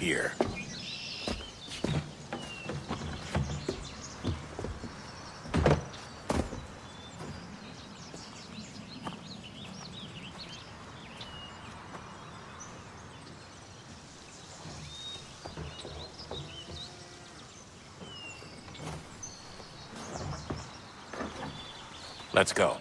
here. Let's go.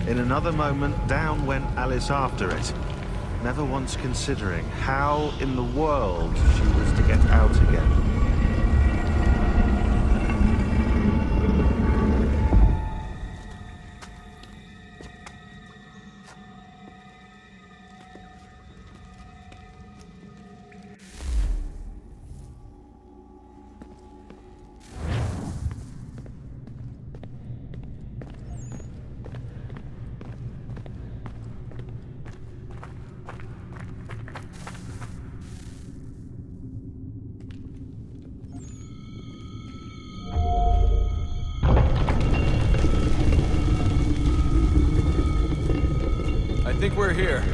In another moment, down went Alice after it, never once considering how in the world she was to get out again. I think we're here.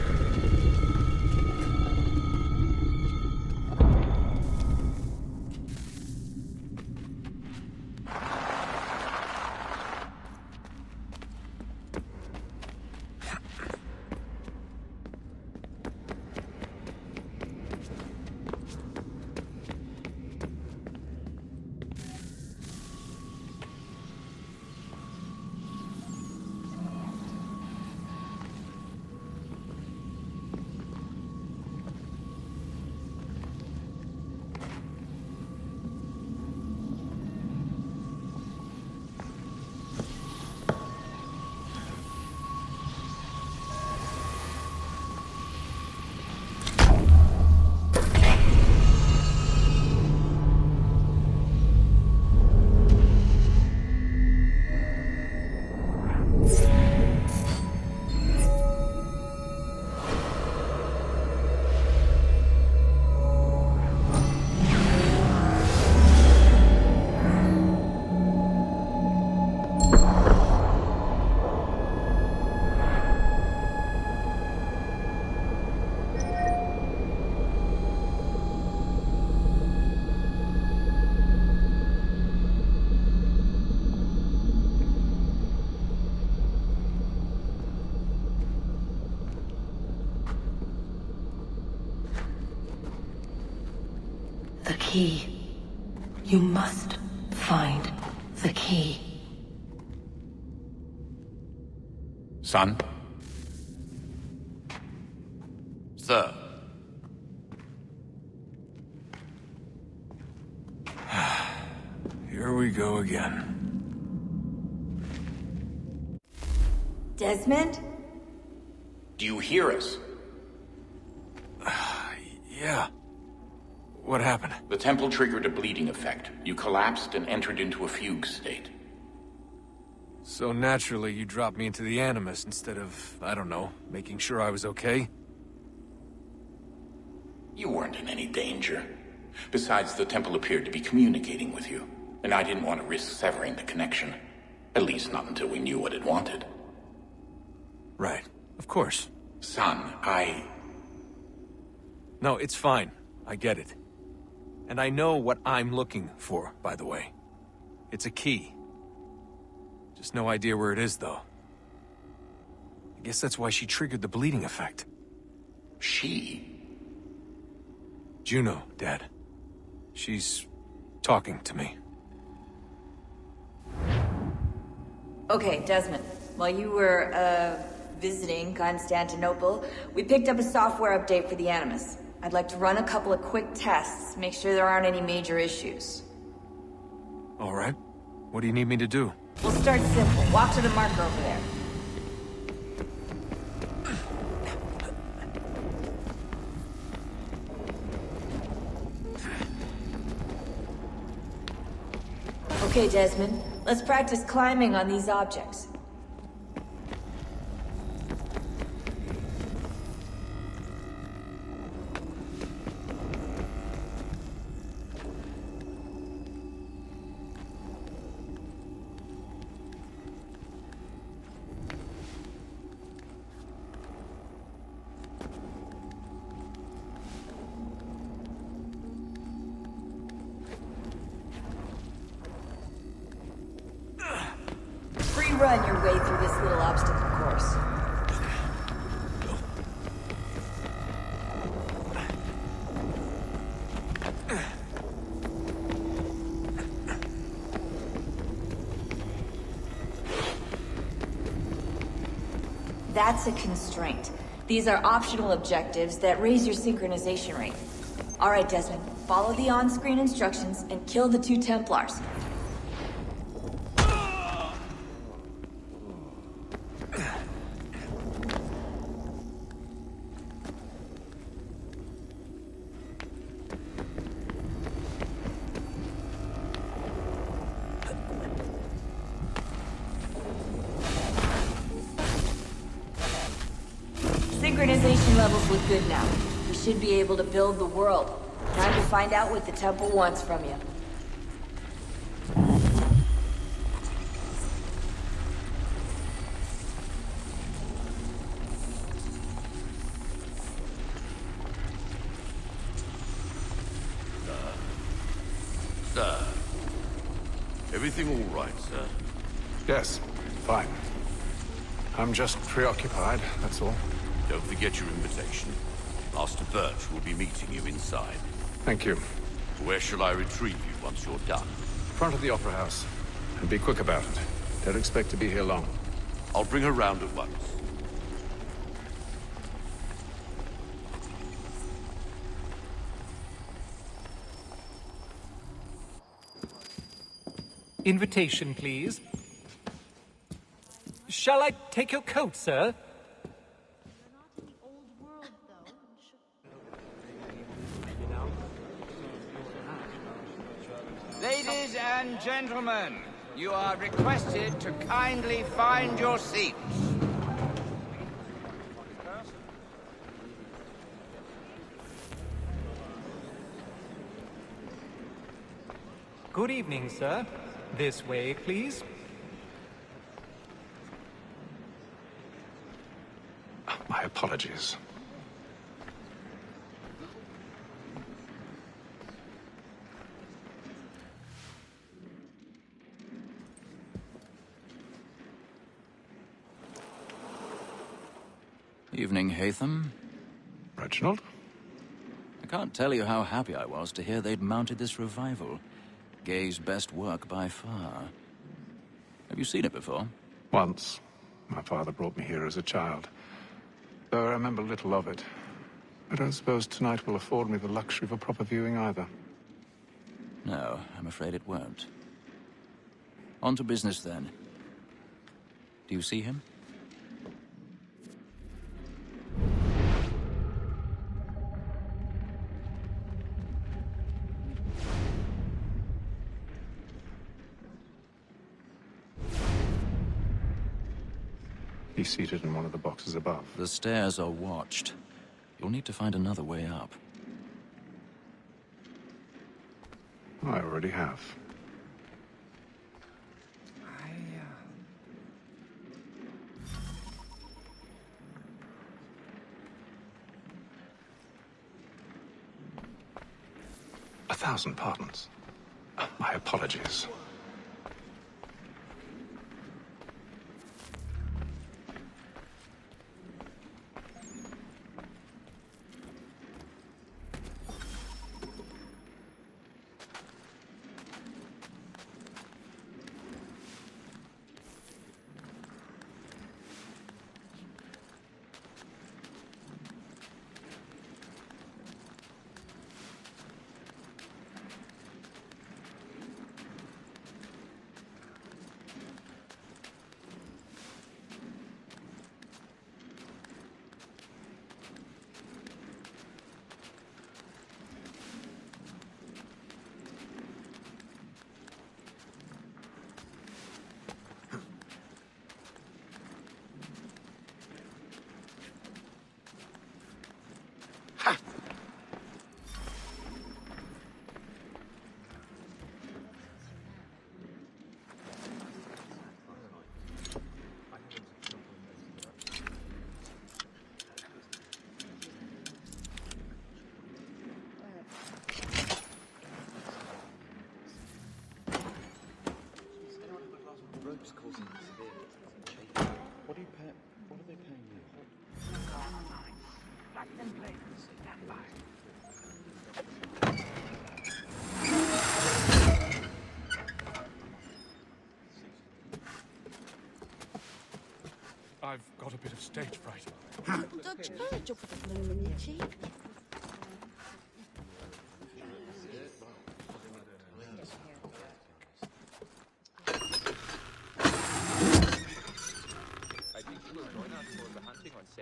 The key. You must find the key. Son? Sir. Here we go again. Desmond? Do you hear us? Yeah. What happened? The temple triggered a bleeding effect. You collapsed and entered into a fugue state. So naturally, you dropped me into the Animus instead of, I don't know, making sure I was okay? You weren't in any danger. Besides, the temple appeared to be communicating with you, and I didn't want to risk severing the connection. At least not until we knew what it wanted. Right. Of course. Son, No, it's fine. I get it. And I know what I'm looking for, by the way. It's a key. Just no idea where it is, though. I guess that's why she triggered the bleeding effect. She? Juno, Dad. She's talking to me. Okay, Desmond. While you were, visiting Constantinople, we picked up a software update for the Animus. I'd like to run a couple of quick tests, make sure there aren't any major issues. All right. What do you need me to do? We'll start simple. Walk to the marker over there. Okay, Desmond. Let's practice climbing on these objects. Run your way through this little obstacle course. That's a constraint. These are optional objectives that raise your synchronization rate. All right, Desmond, follow the on-screen instructions and kill the 2 Templars. Synchronization levels look good now. We should be able to build the world. Time to find out what the temple wants from you. Sir. Everything all right, sir? Yes, fine. I'm just preoccupied, that's all. Don't forget your invitation. Master Birch will be meeting you inside. Thank you. Where shall I retrieve you once you're done? Front of the Opera House. And be quick about it. Don't expect to be here long. I'll bring her round at once. Invitation, please. Shall I take your coat, sir? Ladies and gentlemen, you are requested to kindly find your seats. Good evening, sir. This way, please. My apologies. Evening, Haytham. Reginald? I can't tell you how happy I was to hear they'd mounted this revival. Gay's best work by far. Have you seen it before? Once. My father brought me here as a child. Though I remember little of it. I don't suppose tonight will afford me the luxury of a proper viewing either. No, I'm afraid it won't. On to business, then. Do you see him? He's seated in one of the boxes above. The stairs are watched. You'll need to find another way up. I already have. A thousand pardons. My apologies. rope's causing severe. What are they paying you? I've got a bit of stage fright. Dodge courage up with the bloom in your cheek.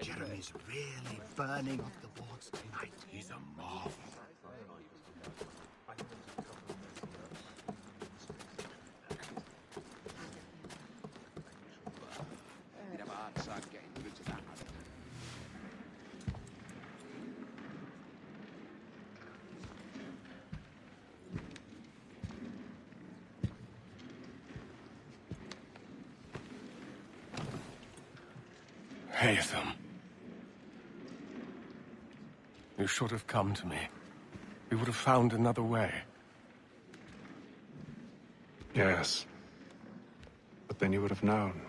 Jeremy's really burning off the boards tonight. He's a marvel. You'd have a hard time getting rid of that. Haytham. You should have come to me. We would have found another way. Yes. But then you would have known.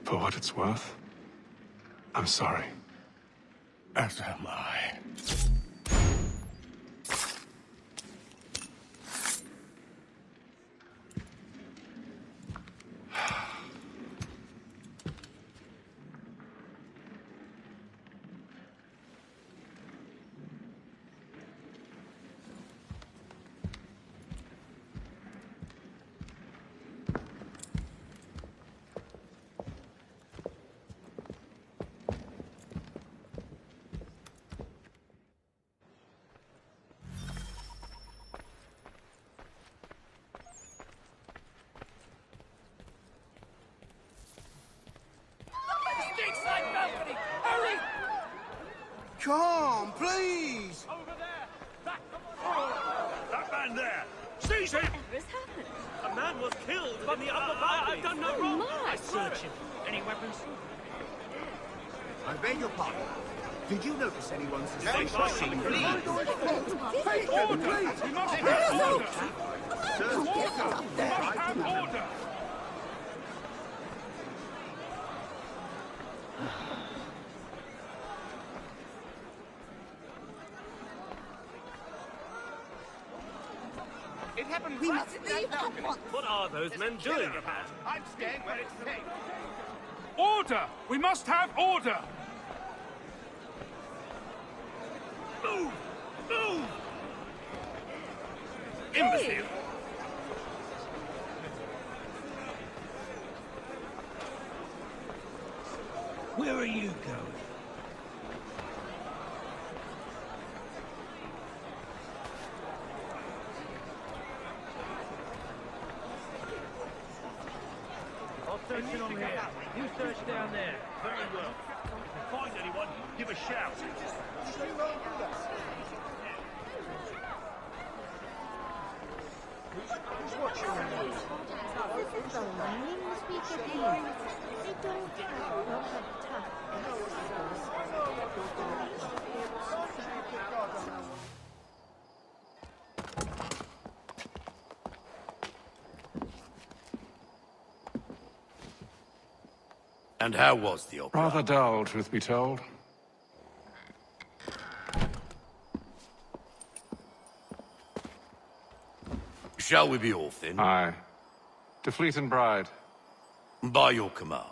For what it's worth, I'm sorry. As am I. Come, please! Over there! That man there! Seize him! Whatever's happened? A man was killed in the upper balcony. I've done no wrong. I search him. Any weapons? I beg your pardon. Did you notice anyone suspicious? Order! We must have order! It happened right in that balcony. What are those men doing about? I'm staying where it's safe. Order! We must have order! Move! Move! Imbecile! Where are you going? Searching on here. You search down there. Very well. If you find anyone, give a shout. This is the lines we get in. They don't have proper And how was the opera? Rather dull, truth be told. Shall we be off then? Aye. To Fleet and Bride. By your command.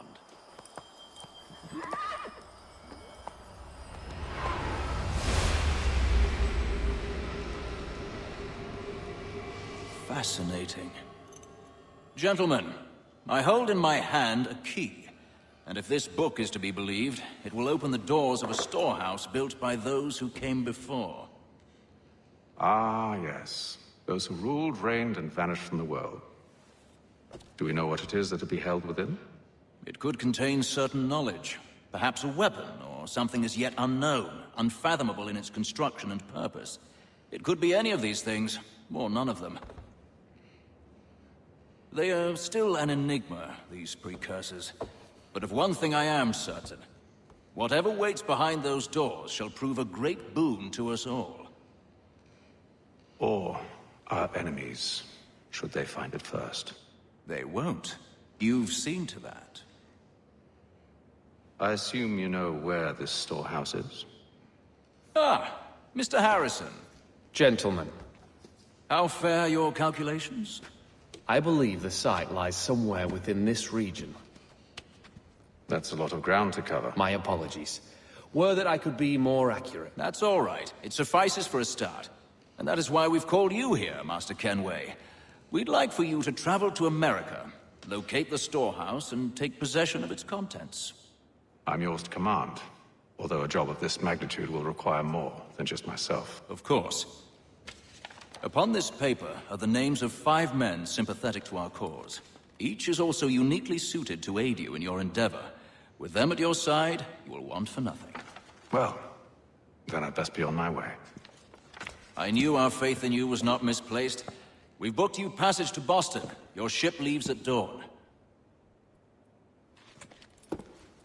Fascinating. Gentlemen, I hold in my hand a key. And if this book is to be believed, it will open the doors of a storehouse built by those who came before. Ah, yes. Those who ruled, reigned, and vanished from the world. Do we know what it is that will be held within? It could contain certain knowledge. Perhaps a weapon, or something as yet unknown, unfathomable in its construction and purpose. It could be any of these things, or none of them. They are still an enigma, these precursors. But of one thing I am certain. Whatever waits behind those doors shall prove a great boon to us all. Or our enemies. should they find it first. They won't. You've seen to that. I assume you know where this storehouse is? Ah, Mr. Harrison. Gentlemen. How fair your calculations? I believe the site lies somewhere within this region. That's a lot of ground to cover. My apologies. Were that I could be more accurate. That's all right. It suffices for a start. And that is why we've called you here, Master Kenway. We'd like for you to travel to America, locate the storehouse, and take possession of its contents. I'm yours to command, although a job of this magnitude will require more than just myself. Of course. Upon this paper are the names of 5 men sympathetic to our cause. Each is also uniquely suited to aid you in your endeavor. With them at your side, you will want for nothing. Well, then I'd best be on my way. I knew our faith in you was not misplaced. We've booked you passage to Boston. Your ship leaves at dawn.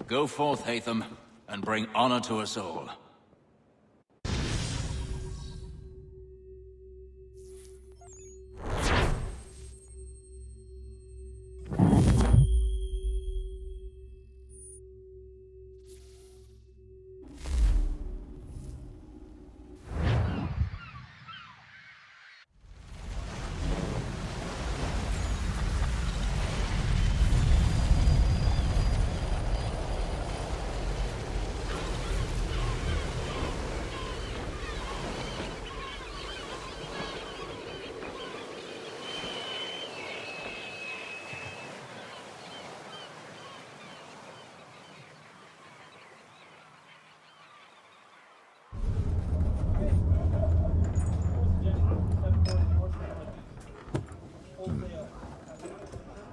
Go forth, Hatham, and bring honor to us all.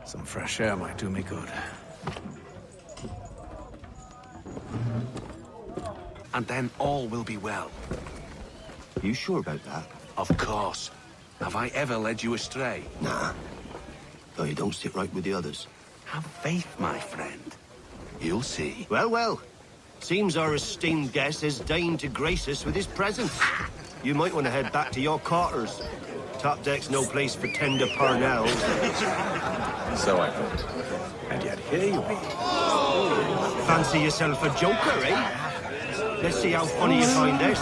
Some fresh air might do me good. And then all will be well. You sure about that? Of course. Have I ever led you astray? Nah. Though you don't sit right with the others. Have faith, my friend. You'll see. Well, well. Seems our esteemed guest has deigned to grace us with his presence. You might want to head back to your quarters. Top deck's no place for tender parnells. So I thought. And yet here you are. Fancy yourself a joker, eh? Let's see how funny you find this.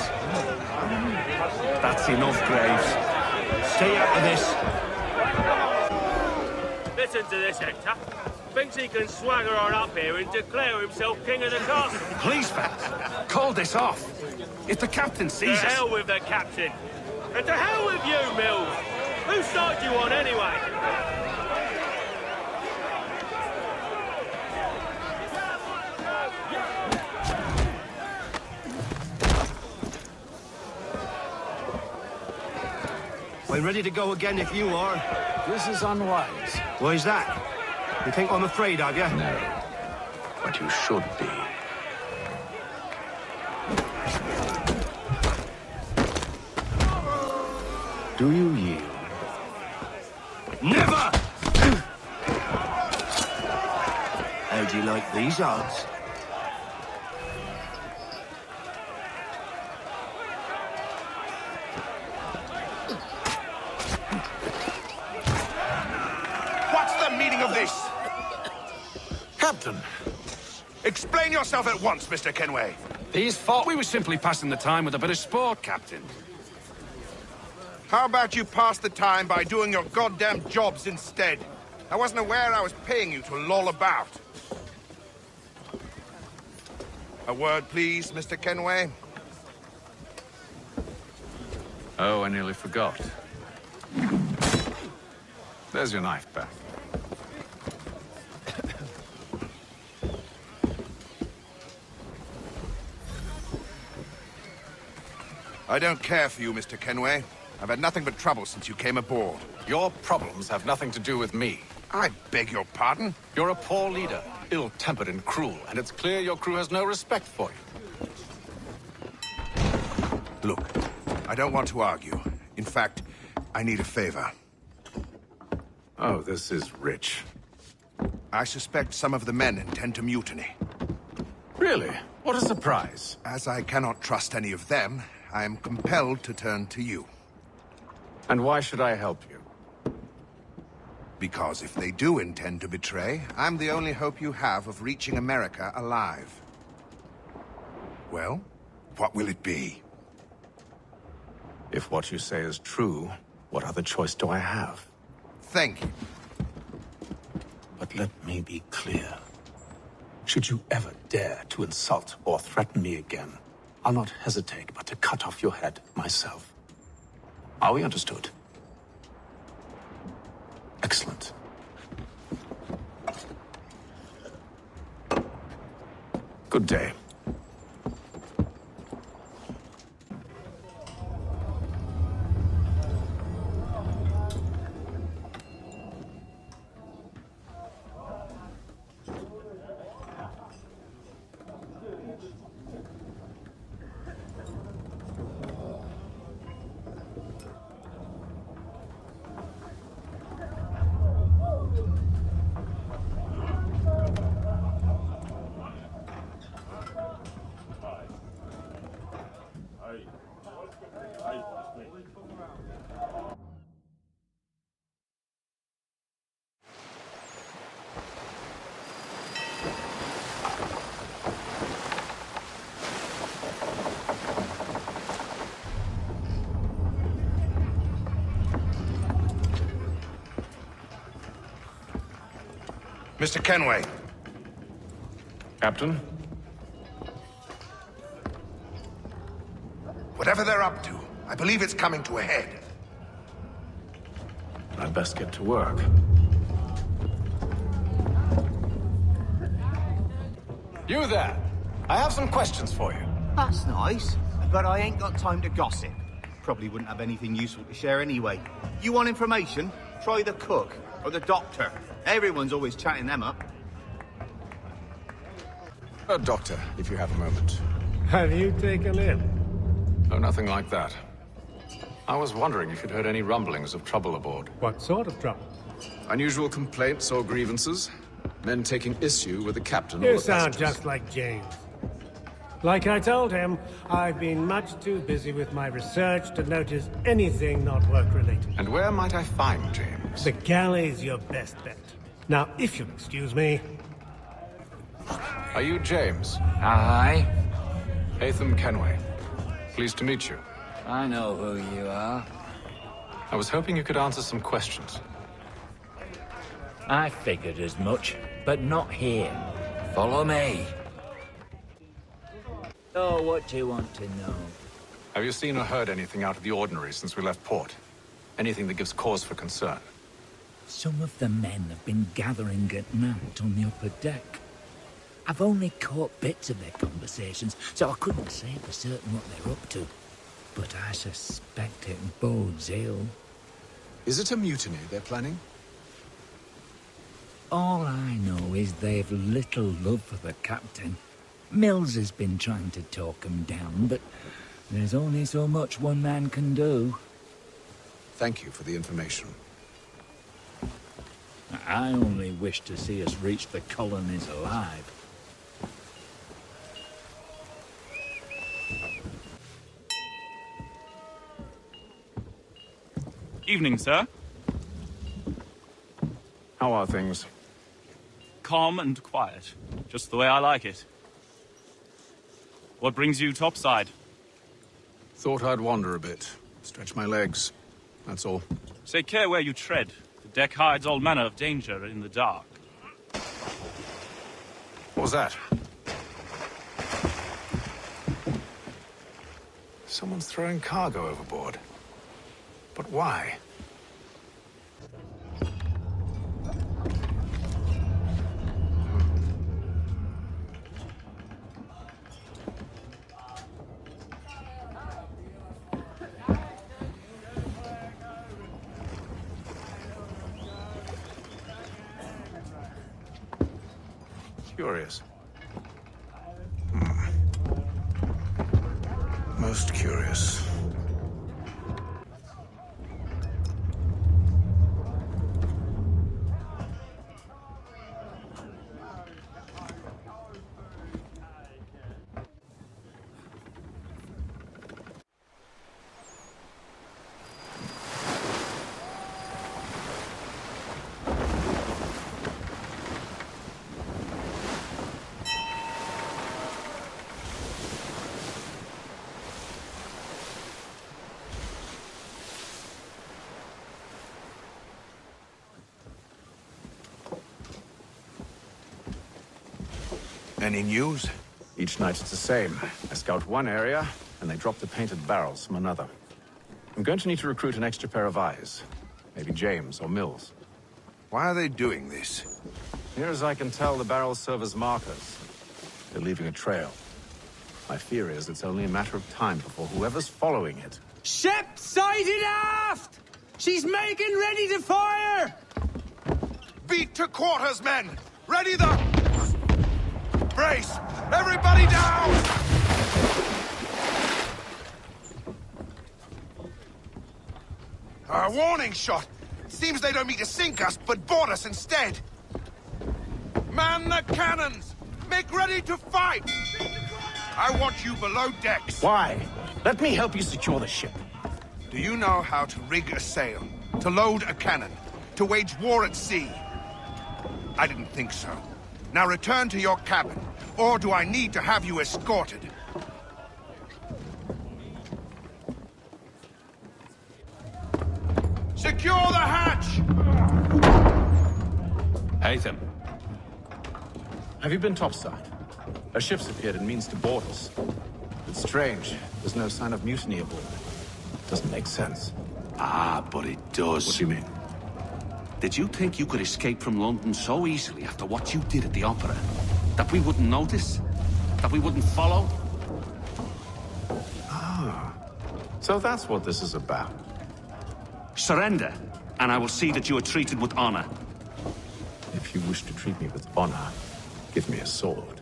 That's enough, Graves. Stay out of this. Listen to this, Hector. Thinks he can swagger on up here and declare himself king of the castle. Please, Vance, call this off. If the captain sees To us... hell with the captain. And to hell with you, Mills. Whose side you on, anyway? I'm ready to go again if you are. This is unwise. Why's that? You think I'm afraid of you? No. But you should be. Do you yield? Never! How'd you like these odds? What's the meaning of this? Captain! Explain yourself at once, Mr. Kenway. These thought we were simply passing the time with a bit of sport, Captain. How about you pass the time by doing your goddamn jobs instead? I wasn't aware I was paying you to loll about. A word, please, Mr. Kenway. Oh, I nearly forgot. There's your knife back. I don't care for you, Mr. Kenway. I've had nothing but trouble since you came aboard. Your problems have nothing to do with me. I beg your pardon? You're a poor leader, ill-tempered and cruel, and it's clear your crew has no respect for you. Look, I don't want to argue. In fact, I need a favor. Oh, this is rich. I suspect some of the men intend to mutiny. Really? What a surprise. As I cannot trust any of them, I am compelled to turn to you. And why should I help you? Because if they do intend to betray, I'm the only hope you have of reaching America alive. Well, what will it be? If what you say is true, what other choice do I have? Thank you. But let me be clear. Should you ever dare to insult or threaten me again, I'll not hesitate but to cut off your head myself. Are we understood? Excellent. Good day. Mr. Kenway. Captain? Whatever they're up to, I believe it's coming to a head. I'd best get to work. You there! I have some questions for you. That's nice, but I ain't got time to gossip. Probably wouldn't have anything useful to share anyway. You want information? Try the cook or the doctor. Everyone's always chatting them up. Doctor, if you have a moment. Have you taken in? Oh, nothing like that. I was wondering if you'd heard any rumblings of trouble aboard. What sort of trouble? Unusual complaints or grievances? Men taking issue with the captain or You the sound passengers? just like James. Like I told him, I've been much too busy with my research to notice anything not work-related. And where might I find James? The galley's your best bet. Now, if you'll excuse me... Are you James? Aye. Haytham Kenway. Pleased to meet you. I know who you are. I was hoping you could answer some questions. I figured as much, but not here. Follow me. So, what do you want to know? Have you seen or heard anything out of the ordinary since we left port? Anything that gives cause for concern? Some of the men have been gathering at night on the upper deck. I've only caught bits of their conversations, so I couldn't say for certain what they're up to. But I suspect it bodes ill. Is it a mutiny they're planning? All I know is they've little love for the captain. Mills has been trying to talk him down, but there's only so much one man can do. Thank you for the information. I only wish to see us reach the colonies alive. Evening, sir. How are things? Calm and quiet. Just the way I like it. What brings you topside? Thought I'd wander a bit. Stretch my legs. That's all. Take care where you tread. The deck hides all manner of danger in the dark. What was that? Someone's throwing cargo overboard. But why? Curious. Most curious. Any news? Each night it's the same. I scout one area, and they drop the painted barrels from another. I'm going to need to recruit an extra pair of eyes. Maybe James or Mills. Why are they doing this? Near as I can tell, the barrels serve as markers. They're leaving a trail. My fear is it's only a matter of time before whoever's following it... Ship sighted aft! She's making ready to fire! Beat to quarters, men! Ready the... Brace! Everybody down! A warning shot! Seems they don't mean to sink us, but board us instead! Man the cannons! Make ready to fight! I want you below decks. Why? Let me help you secure the ship. Do you know how to rig a sail? To load a cannon? To wage war at sea? I didn't think so. Now return to your cabin, or do I need to have you escorted? Secure the hatch! Haytham. Have you been topside? A ship's appeared and means to board us. It's strange. There's no sign of mutiny aboard. Doesn't make sense. Ah, but it does. What do you mean? Did you think you could escape from London so easily after what you did at the Opera? That we wouldn't notice? That we wouldn't follow? Ah. So that's what this is about. Surrender, and I will see that you are treated with honor. If you wish to treat me with honor, give me a sword.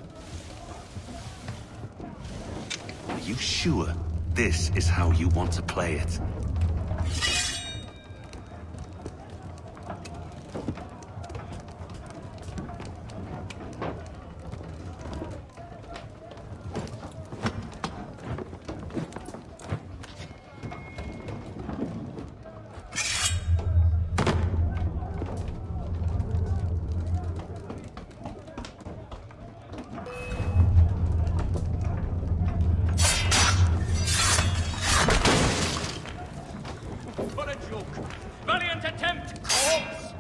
Are you sure this is how you want to play it? Valiant attempt, corpse!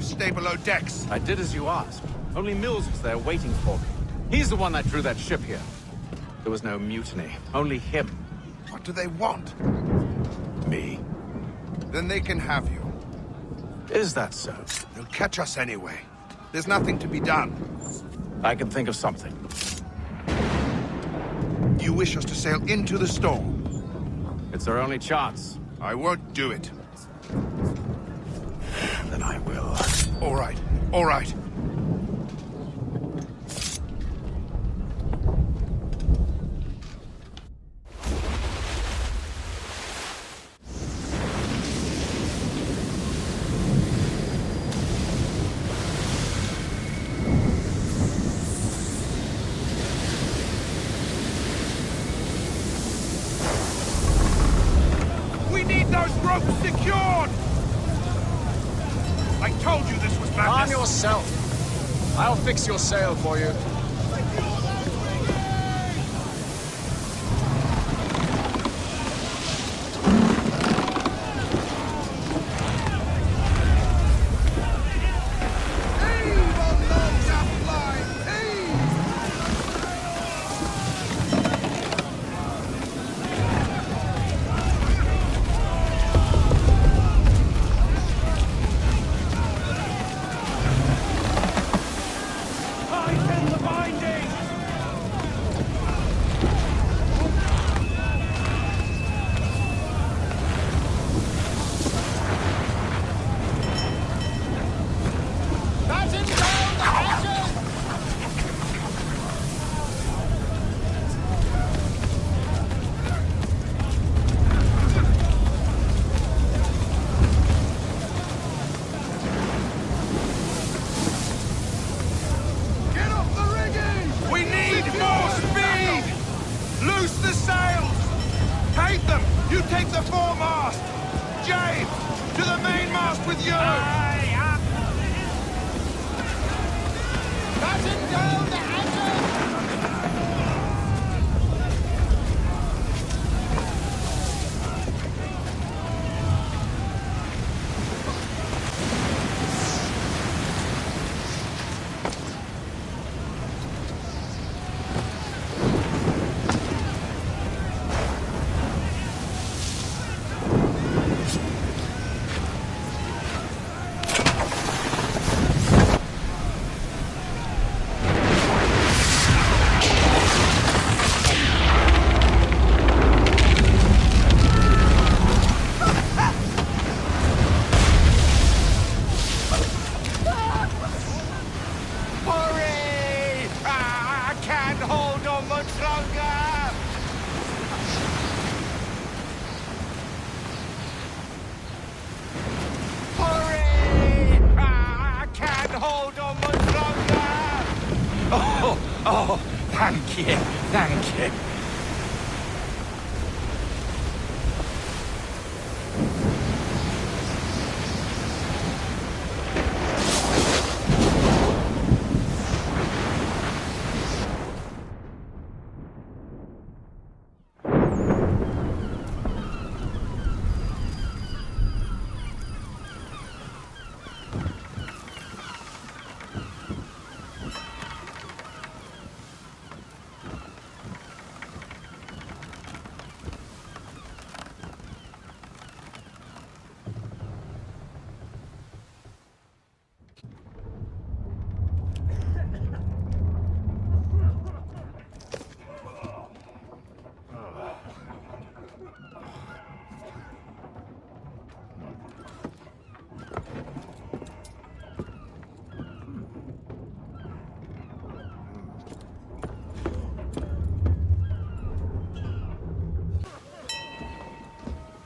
Stay below decks. I did as you asked. Only Mills was there waiting for me. He's the one that drew that ship here. There was no mutiny. Only him. What do they want? Me. Then they can have you. Is that so? They'll catch us anyway. There's nothing to be done. I can think of something. You wish us to sail into the storm? It's our only chance. I won't do it. Then I will. All right. All right. We need those ropes secured! I told you this was madness! Arm yourself! I'll fix your sail for you. Tighten the Loose the sails! Hate them! You take the foremast! James! To the mainmast with you! Batten down the hatches! Hurry! I can't hold on much longer! Hurry! I can't hold on much longer! Oh, thank you, thank you.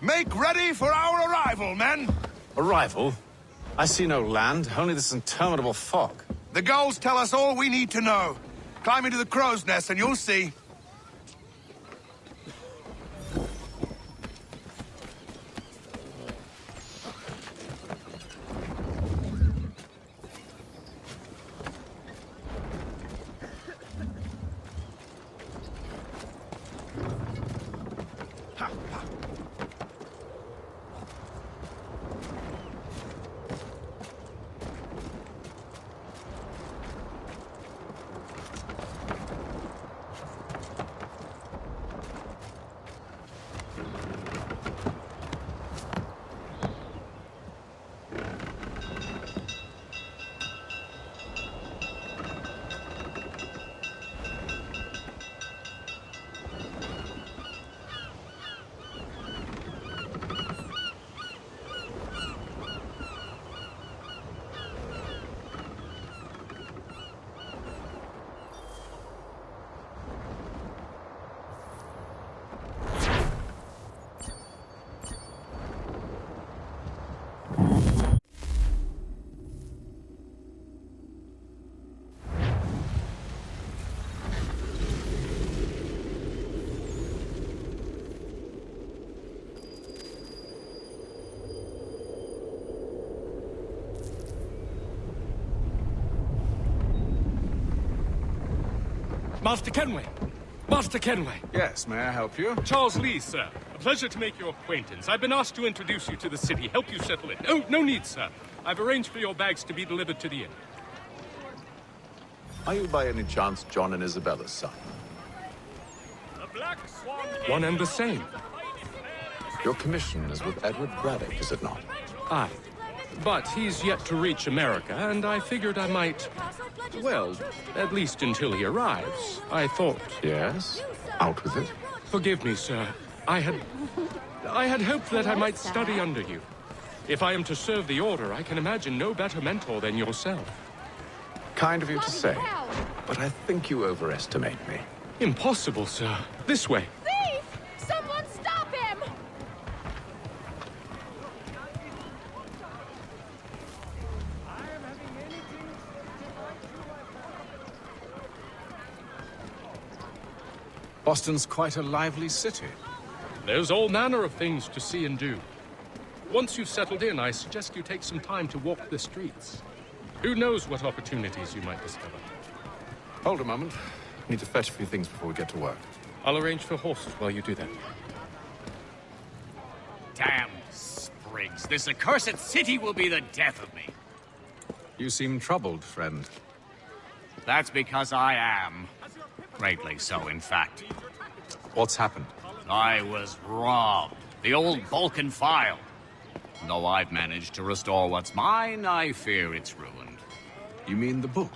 Make ready for our arrival, men! Arrival? I see no land, only this interminable fog. The gulls tell us all we need to know. Climb into the crow's nest and you'll see. Master Kenway! Master Kenway! Yes, may I help you? Charles Lee, sir. A pleasure to make your acquaintance. I've been asked to introduce you to the city, help you settle in. Oh, no need, sir. I've arranged for your bags to be delivered to the inn. Are you by any chance John and Isabella's son? One and the same. Your commission is with Edward Braddock, is it not? Aye. But he's yet to reach America, and I figured I might... Well, at least until he arrives. I thought... Yes? Out with it. Forgive me, sir. I had hoped that I might study under you. If I am to serve the Order, I can imagine no better mentor than yourself. Kind of you to say, but I think you overestimate me. Impossible, sir. This way. Thief! Someone stop him! Boston's quite a lively city. There's all manner of things to see and do. Once you've settled in, I suggest you take some time to walk the streets. Who knows what opportunities you might discover. Hold a moment. I need to fetch a few things before we get to work. I'll arrange for horses while you do that. Damn sprigs. This accursed city will be the death of me. You seem troubled, friend. That's because I am. Greatly so, in fact. What's happened? I was robbed. The old Balkan file. Though I've managed to restore what's mine, I fear it's ruined. You mean the book?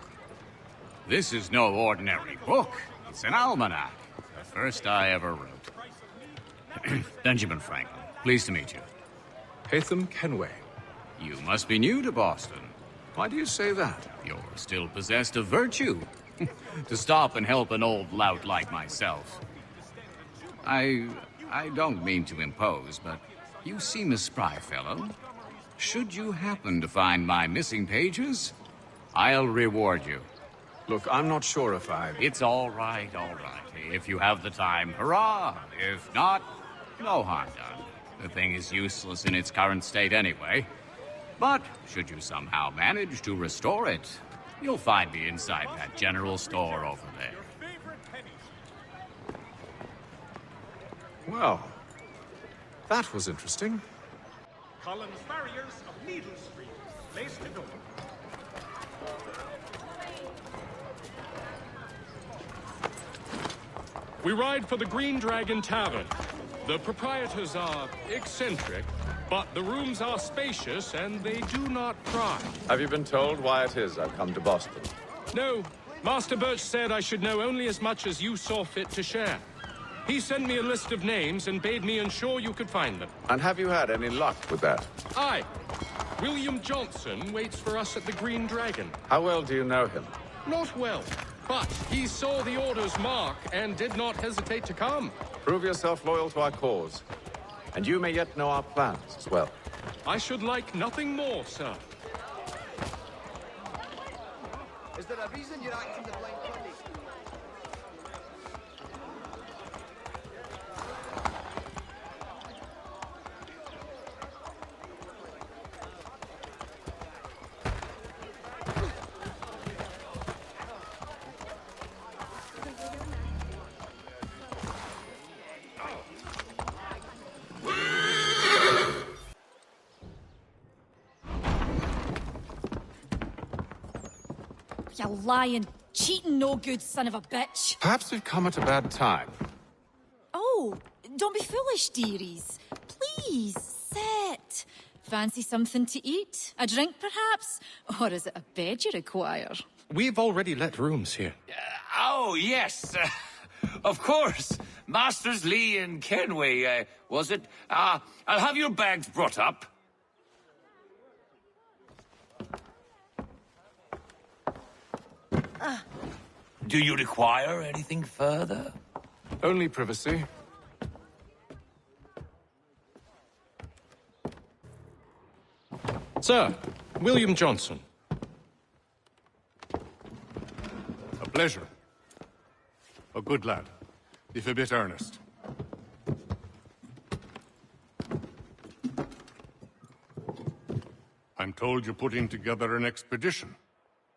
This is no ordinary book. It's an almanac. The first I ever wrote. Benjamin Franklin, pleased to meet you. Haytham Kenway. You must be new to Boston. Why do you say that? You're still possessed of virtue. To stop and help an old lout like myself. I don't mean to impose, but you seem a spry fellow. Should you happen to find my missing pages, I'll reward you. Look, I'm not sure if It's all right. If you have the time, hurrah! If not, no harm done. The thing is useless in its current state anyway. But should you somehow manage to restore it, you'll find me inside that general store over there. Well, that was interesting. Collins Farriers of Needle Street. Place to go. We ride for the Green Dragon Tavern. The proprietors are eccentric, but the rooms are spacious and they do not pry. Have you been told why it is I've come to Boston? No. Master Birch said I should know only as much as you saw fit to share. He sent me a list of names and bade me ensure you could find them. And have you had any luck with that? Aye. William Johnson waits for us at the Green Dragon. How well do you know him? Not well, but he saw the order's mark and did not hesitate to come. Prove yourself loyal to our cause. And you may yet know our plans as well. I should like nothing more, sir. Is there a reason you're acting the blind pony? You lying, cheating, no good son of a bitch. Perhaps we've come at a bad time. Oh, don't be foolish, dearies. Please, sit. Fancy something to eat? A drink, perhaps? Or is it a bed you require? We've already let rooms here. Oh, yes. Of course. Masters Lee and Kenway, was it? I'll have your bags brought up. Do you require anything further? Only privacy. Sir, William Johnson. A pleasure. A good lad, if a bit earnest. I'm told you're putting together an expedition.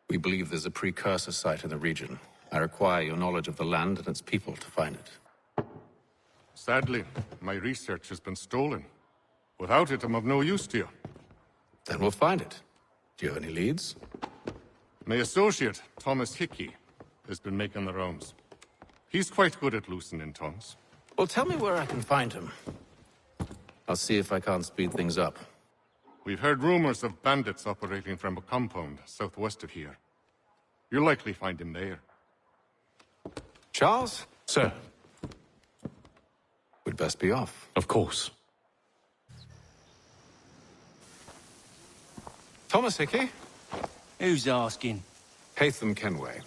We believe there's a precursor site in the region. I require your knowledge of the land and its people to find it. Sadly, my research has been stolen. Without it, I'm of no use to you. Then we'll find it. Do you have any leads? My associate, Thomas Hickey, has been making the rounds. He's quite good at loosening tongues. Well, tell me where I can find him. I'll see if I can't speed things up. We've heard rumors of bandits operating from a compound southwest of here. You'll likely find him there. Charles? Sir. We'd best be off. Of course. Thomas Hickey? Who's asking? Haytham Kenway.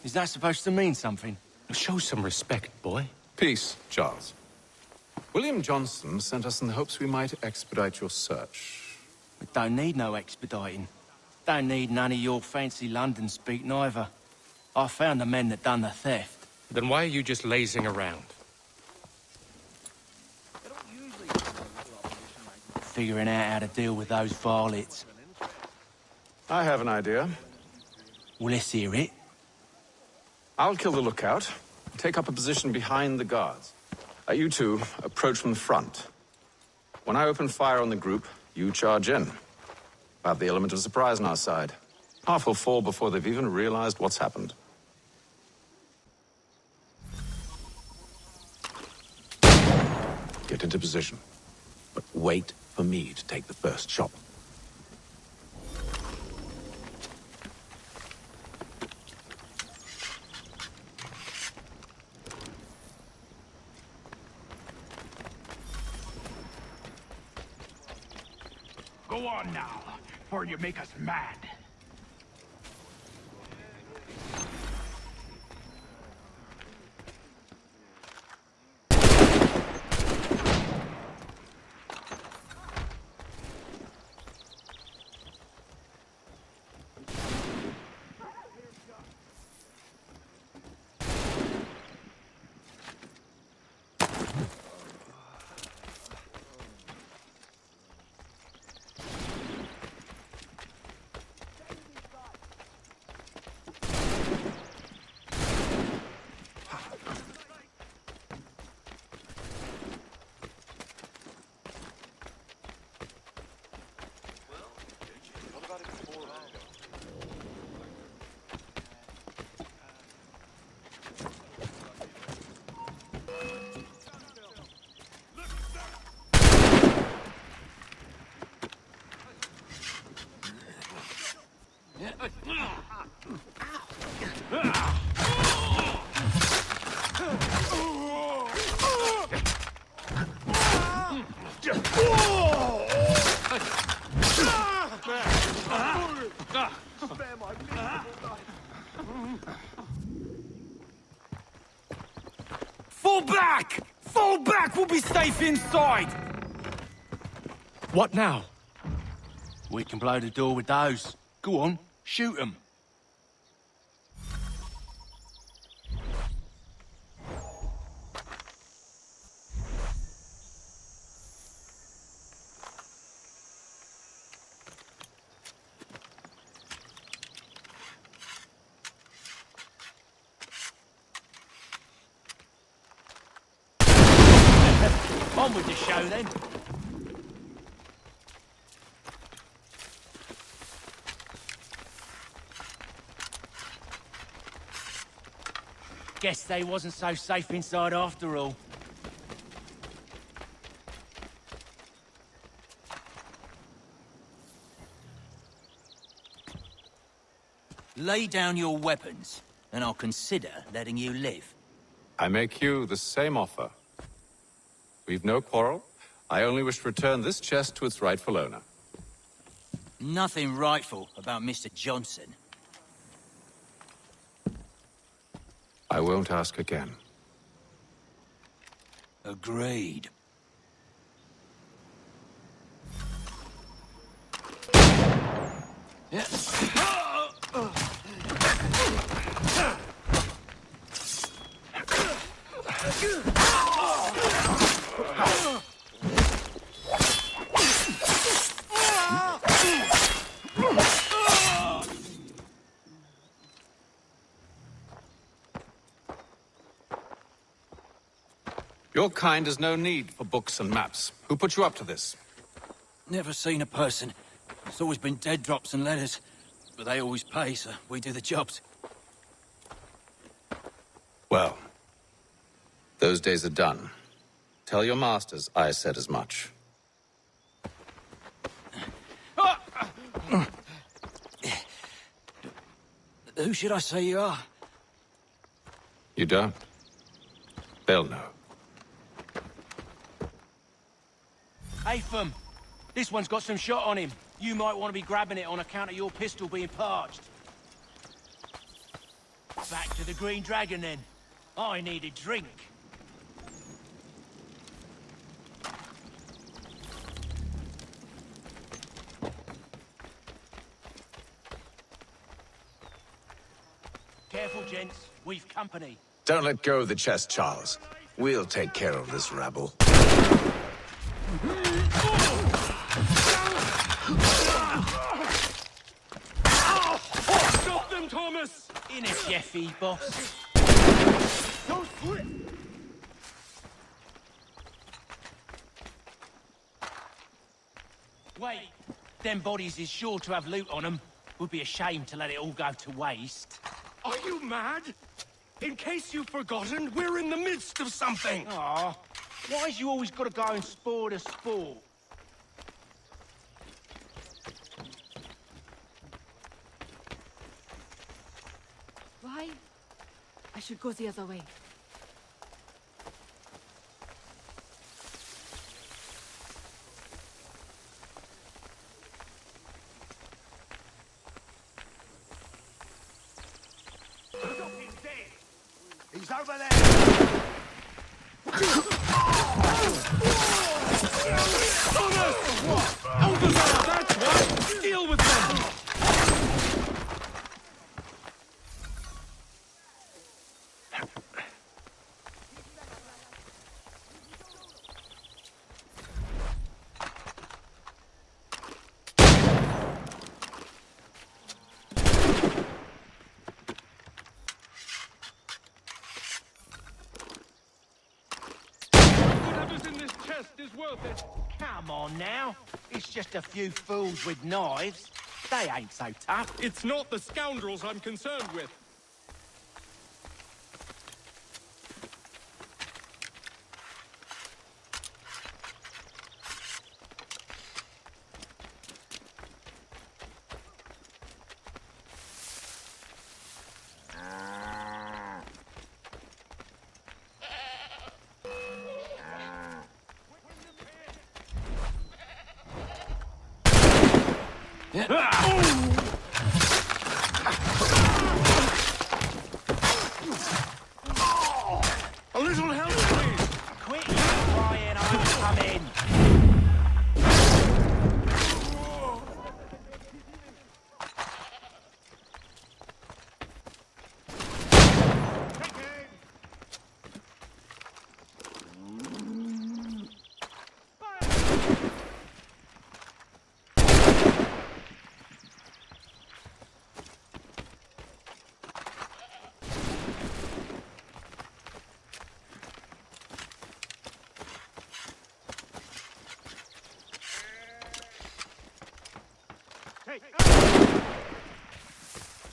Is that supposed to mean something? Show some respect, boy. Peace, Charles. William Johnson sent us in the hopes we might expedite your search. We don't need no expediting. Don't need none of your fancy London speak neither. I found the men that done the theft. Then why are you just lazing around? Figuring out how to deal with those varlets. I have an idea. Well, let's hear it. I'll kill the lookout, take up a position behind the guards. You two approach from the front. When I open fire on the group, you charge in. Have the element of surprise on our side. Half will fall before they've even realized what's happened. Get into position, but wait for me to take the first shot. Go on now, or you make us mad. Fall back! Fall back! We'll be safe inside! What now? We can blow the door with those. Go on, shoot them. On with the show, then. Guess they wasn't so safe inside after all. Lay down your weapons, and I'll consider letting you live. I make you the same offer. We've no quarrel. I only wish to return this chest to its rightful owner. Nothing rightful about Mr. Johnson. I won't ask again. Agreed. Your kind has no need for books and maps. Who put you up to this? Never seen a person. It's always been dead drops and letters. But they always pay, so we do the jobs. Well, those days are done. Tell your masters I said as much. Who should I say you are? You don't? They'll know. Atham, this one's got some shot on him. You might want to be grabbing it on account of your pistol being parched. Back to the Green Dragon, then. I need a drink. Careful, gents. We've company. Don't let go of the chest, Charles. We'll take care of this rabble. Stop them, Thomas! In a Jeffy, boss. Don't slip! Wait, them bodies is sure to have loot on them. Would be a shame to let it all go to waste. Are you mad? In case you've forgotten, we're in the midst of something! Aw, why's you always gotta go and spoil the sport? Why? I should go the other way. He's over there! Thomas! Alcazar, that's right! Deal with them! Whatever's in this chest is worth it. Come on now. It's just a few fools with knives. They ain't so tough. It's not the scoundrels I'm concerned with. A little help, please! Quit crying, I'm coming.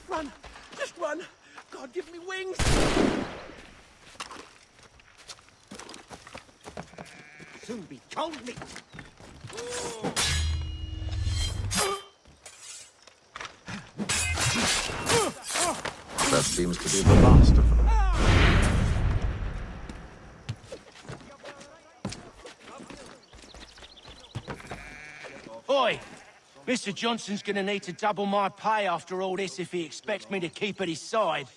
Run! Just run! God, give me wings! Soon be cold meat! That seems to be the last of them. Oi! Mr. Johnson's gonna need to double my pay after all this if he expects me to keep at his side.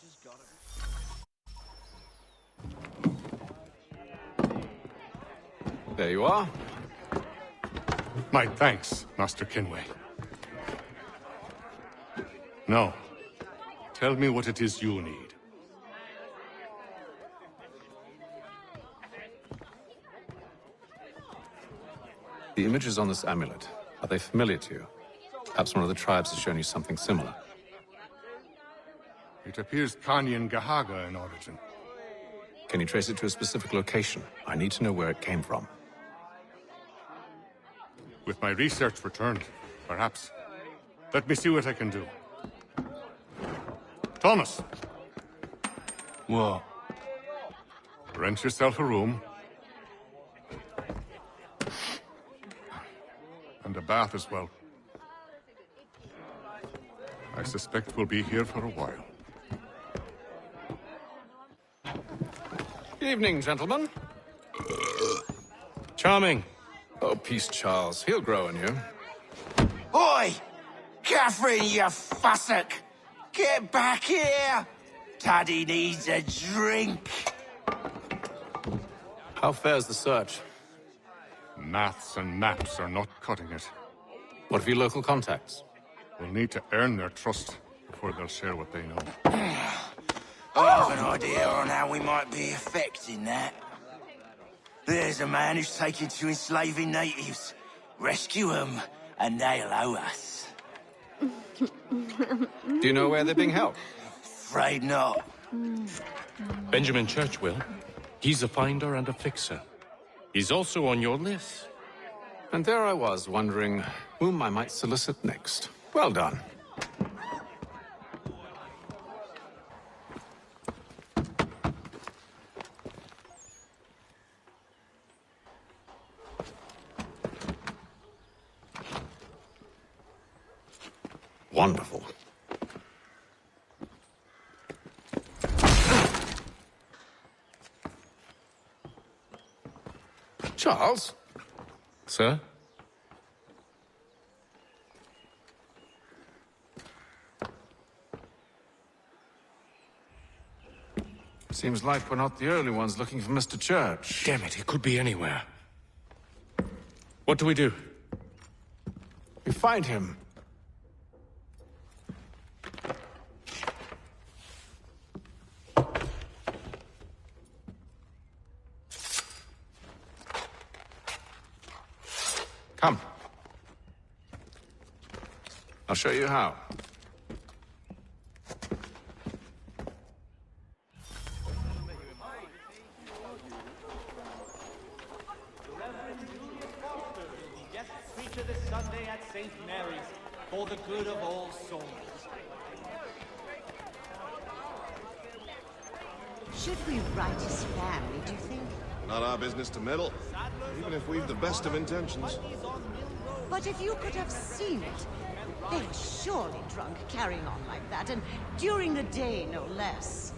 There you are. My thanks, Master Kenway. Now, tell me what it is you need. The images on this amulet, are they familiar to you? Perhaps one of the tribes has shown you something similar. It appears Kanyan Gahaga in origin. Can you trace it to a specific location? I need to know where it came from. With my research returned, perhaps. Let me see what I can do. Thomas! What? Rent yourself a room. And a bath as well. I suspect we'll be here for a while. Good evening, gentlemen. Charming. Oh, peace, Charles. He'll grow on you. Oi! Catherine, you fussock! Get back here! Taddy needs a drink! How fares the search? Maths and maps are not cutting it. What of your local contacts? We'll need to earn their trust before they'll share what they know. I have an idea on how we might be affecting that. There's a man who's taken to enslaving natives. Rescue them, and they'll owe us. Do you know where they're being held? Afraid not. Benjamin Church will. He's a finder and a fixer. He's also on your list. And there I was, wondering whom I might solicit next. Well done. Wonderful. Charles? Sir? Seems like we're not the only ones looking for Mr. Church. Damn it, he could be anywhere. What do we do? We find him. Come. I'll show you how. Guest preacher this Sunday at St. Mary's for the good of all souls. Should we write his family, do you think? Not our business to meddle, even if we've the best of intentions. But if you could have seen it, they were surely drunk carrying on like that, and during the day, no less.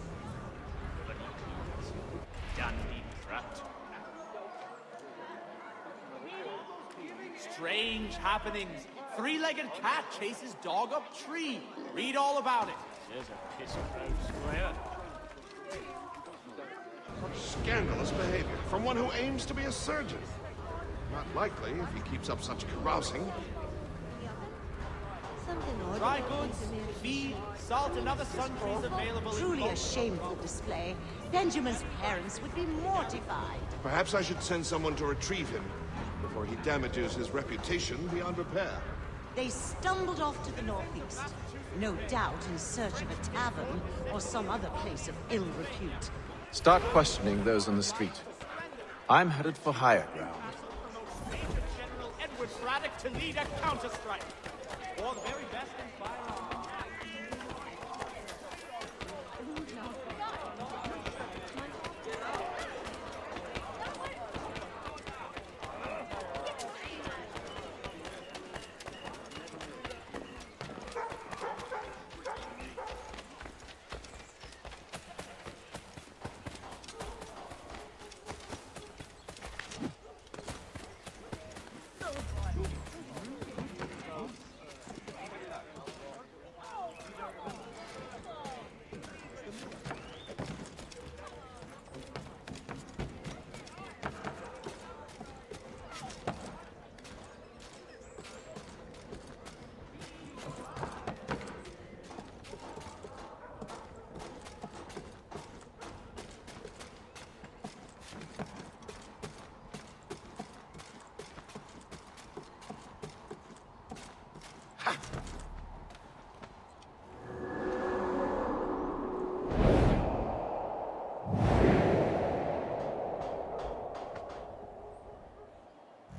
Strange happenings. Three-legged cat chases dog up tree. Read all about it. There's a piss of road square. Scandalous behavior from one who aims to be a surgeon. Not likely if he keeps up such carousing. Dry goods, feed, salt, and other sundries available in Truly a bulk. shameful display. Benjamin's parents would be mortified. Perhaps I should send someone to retrieve him before he damages his reputation beyond repair. They stumbled off to the northeast, no doubt in search of a tavern or some other place of ill repute. Start questioning those on the street. I'm headed for higher ground. General Edward Braddock to lead a counter-strike. Or the very best in firearms.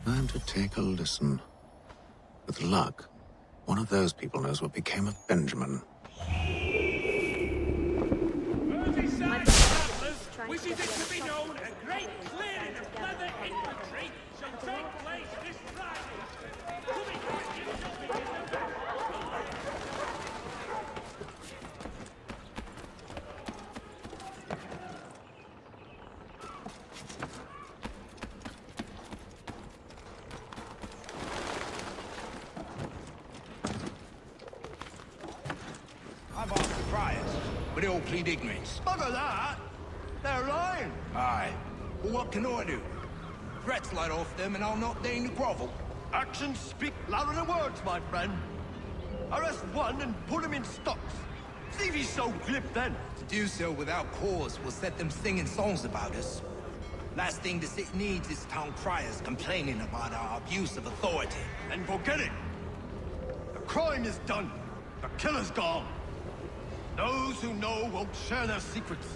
Time to take a listen. With luck, one of those people knows what became of Benjamin. Wishes it to be known a great clearing of leather infantry shall take place this Friday. I've asked the friars, but they all plead ignorance. Bugger that! They're lying. Aye. Well, what can I do? Threats light off them and I'll not deign to grovel. Actions speak louder than words, my friend. Arrest one and put him in stocks. See if he's so glib then. To do so without cause will set them singing songs about us. Last thing the city needs is town criers complaining about our abuse of authority. And forget it! The crime is done. The killer's gone. Those who know won't share their secrets.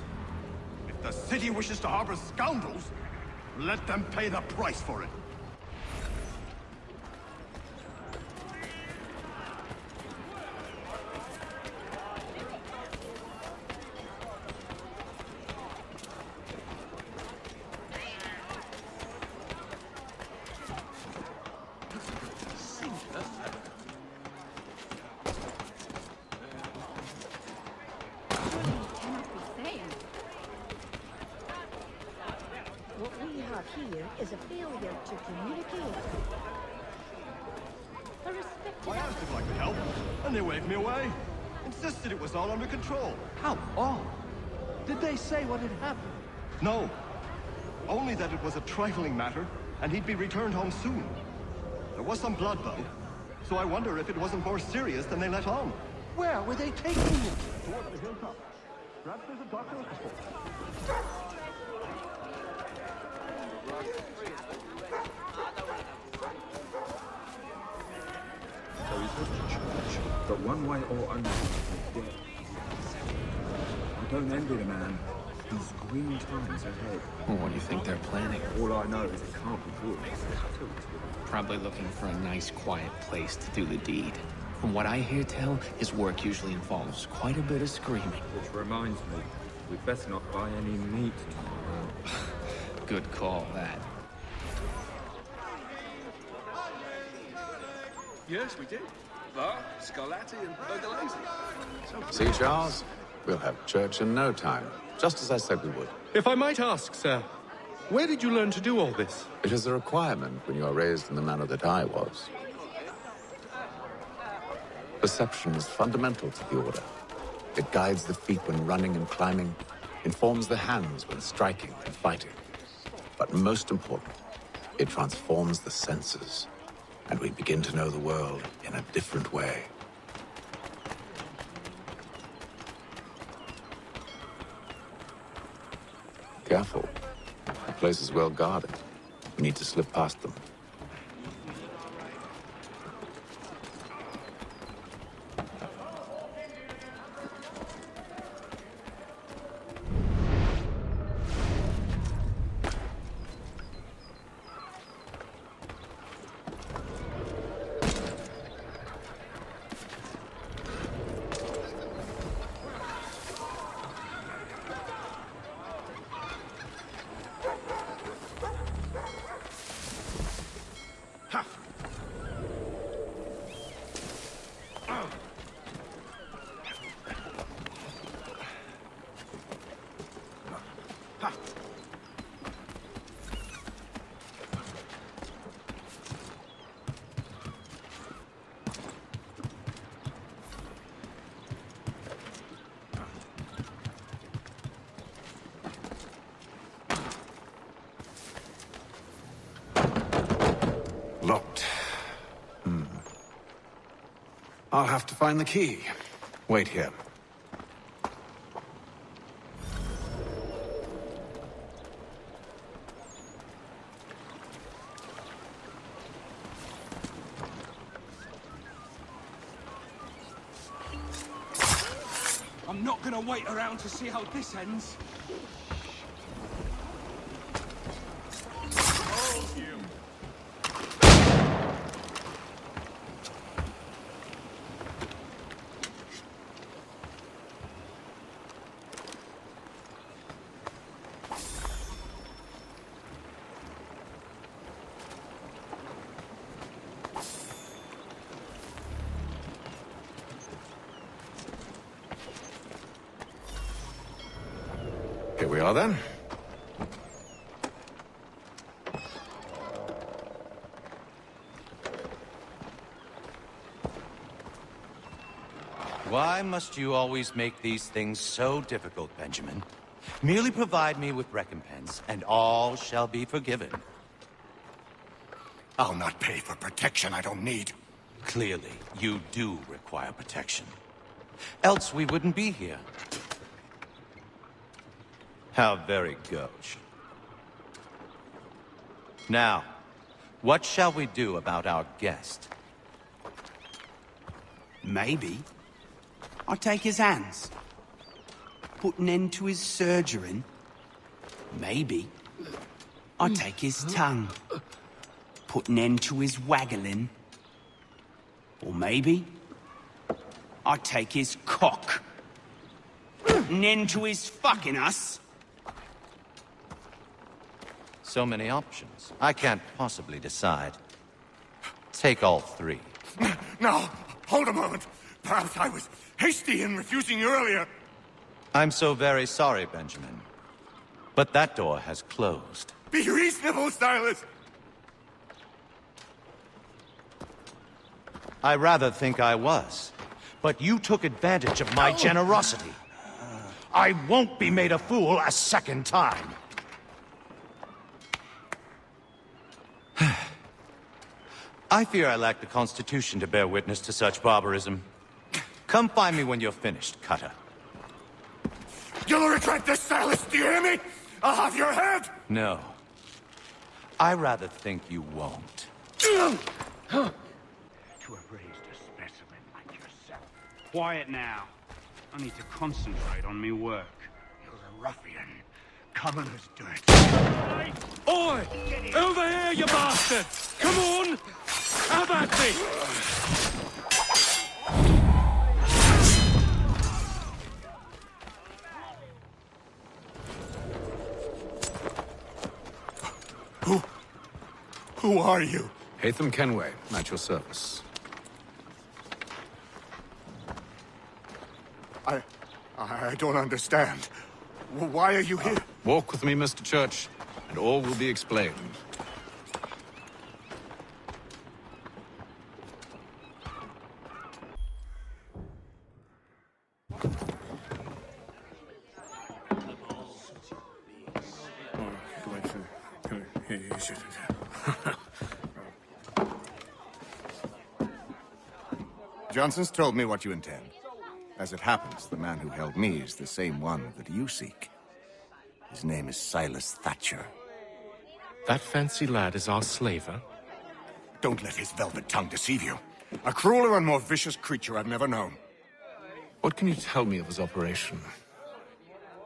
If the city wishes to harbor scoundrels, let them pay the price for it. What we have here is a failure to communicate. A respected... I asked if I could help, and they waved me away. Insisted it was all under control. How odd. Did they say what had happened? No. Only that it was a trifling matter, and he'd be returned home soon. There was some blood, though, so I wonder if it wasn't more serious than they let on. Where were they taking him? Towards the hilltop. Perhaps there's a doctor at the fort. So he's went to church, but one way or another, he's dead. I don't envy the man. He's grim times ahead. Well, what do you think they're planning? All I know is it can't be good. Probably looking for a nice, quiet place to do the deed. From what I hear tell, his work usually involves quite a bit of screaming. Which reminds me, we'd best not buy any meat tomorrow. Good call, that. Yes, we did. Bar, Scarlatti, and Bergalese. See, Charles? We'll have church in no time, just as I said we would. If I might ask, sir, where did you learn to do all this? It is a requirement when you are raised in the manner that I was. Perception is fundamental to the Order. It guides the feet when running and climbing, informs the hands when striking and fighting. But most important, it transforms the senses, and we begin to know the world in a different way. Careful. The place is well guarded. We need to slip past them. Locked. I'll have to find the key. Wait here. I'm not gonna wait around to see how this ends. Here we are, then. Why must you always make these things so difficult, Benjamin? Merely provide me with recompense, and all shall be forgiven. I'll not pay for protection I don't need. Clearly, you do require protection. Else we wouldn't be here. How very gauche. Now, what shall we do about our guest? Maybe I take his hands, put an end to his surgering. Maybe I take his tongue, put an end to his waggling. Or maybe I take his cock, put an end to his fucking us. So many options. I can't possibly decide. Take all three. No, hold a moment. Perhaps I was hasty in refusing you earlier. I'm so very sorry, Benjamin. But that door has closed. Be reasonable, Silas. I rather think I was. But you took advantage of my generosity. I won't be made a fool a second time. I fear I lack the constitution to bear witness to such barbarism. Come find me when you're finished, Cutter. You'll regret this, Silas, do you hear me? I'll have your head! No. I rather think you won't. To have raised a specimen like yourself. Quiet now. I need to concentrate on me work. You're a ruffian. Common as dirt. Oi! Over here, you bastard! Come on! Have at me! Who are you? Haytham Kenway, at your service. I don't understand. Why are you here? Walk with me, Mr. Church, and all will be explained. Johnson's told me what you intend. As it happens, the man who held me is the same one that you seek. His name is Silas Thatcher. That fancy lad is our slaver? Don't let his velvet tongue deceive you. A crueler and more vicious creature I've never known. What can you tell me of his operation?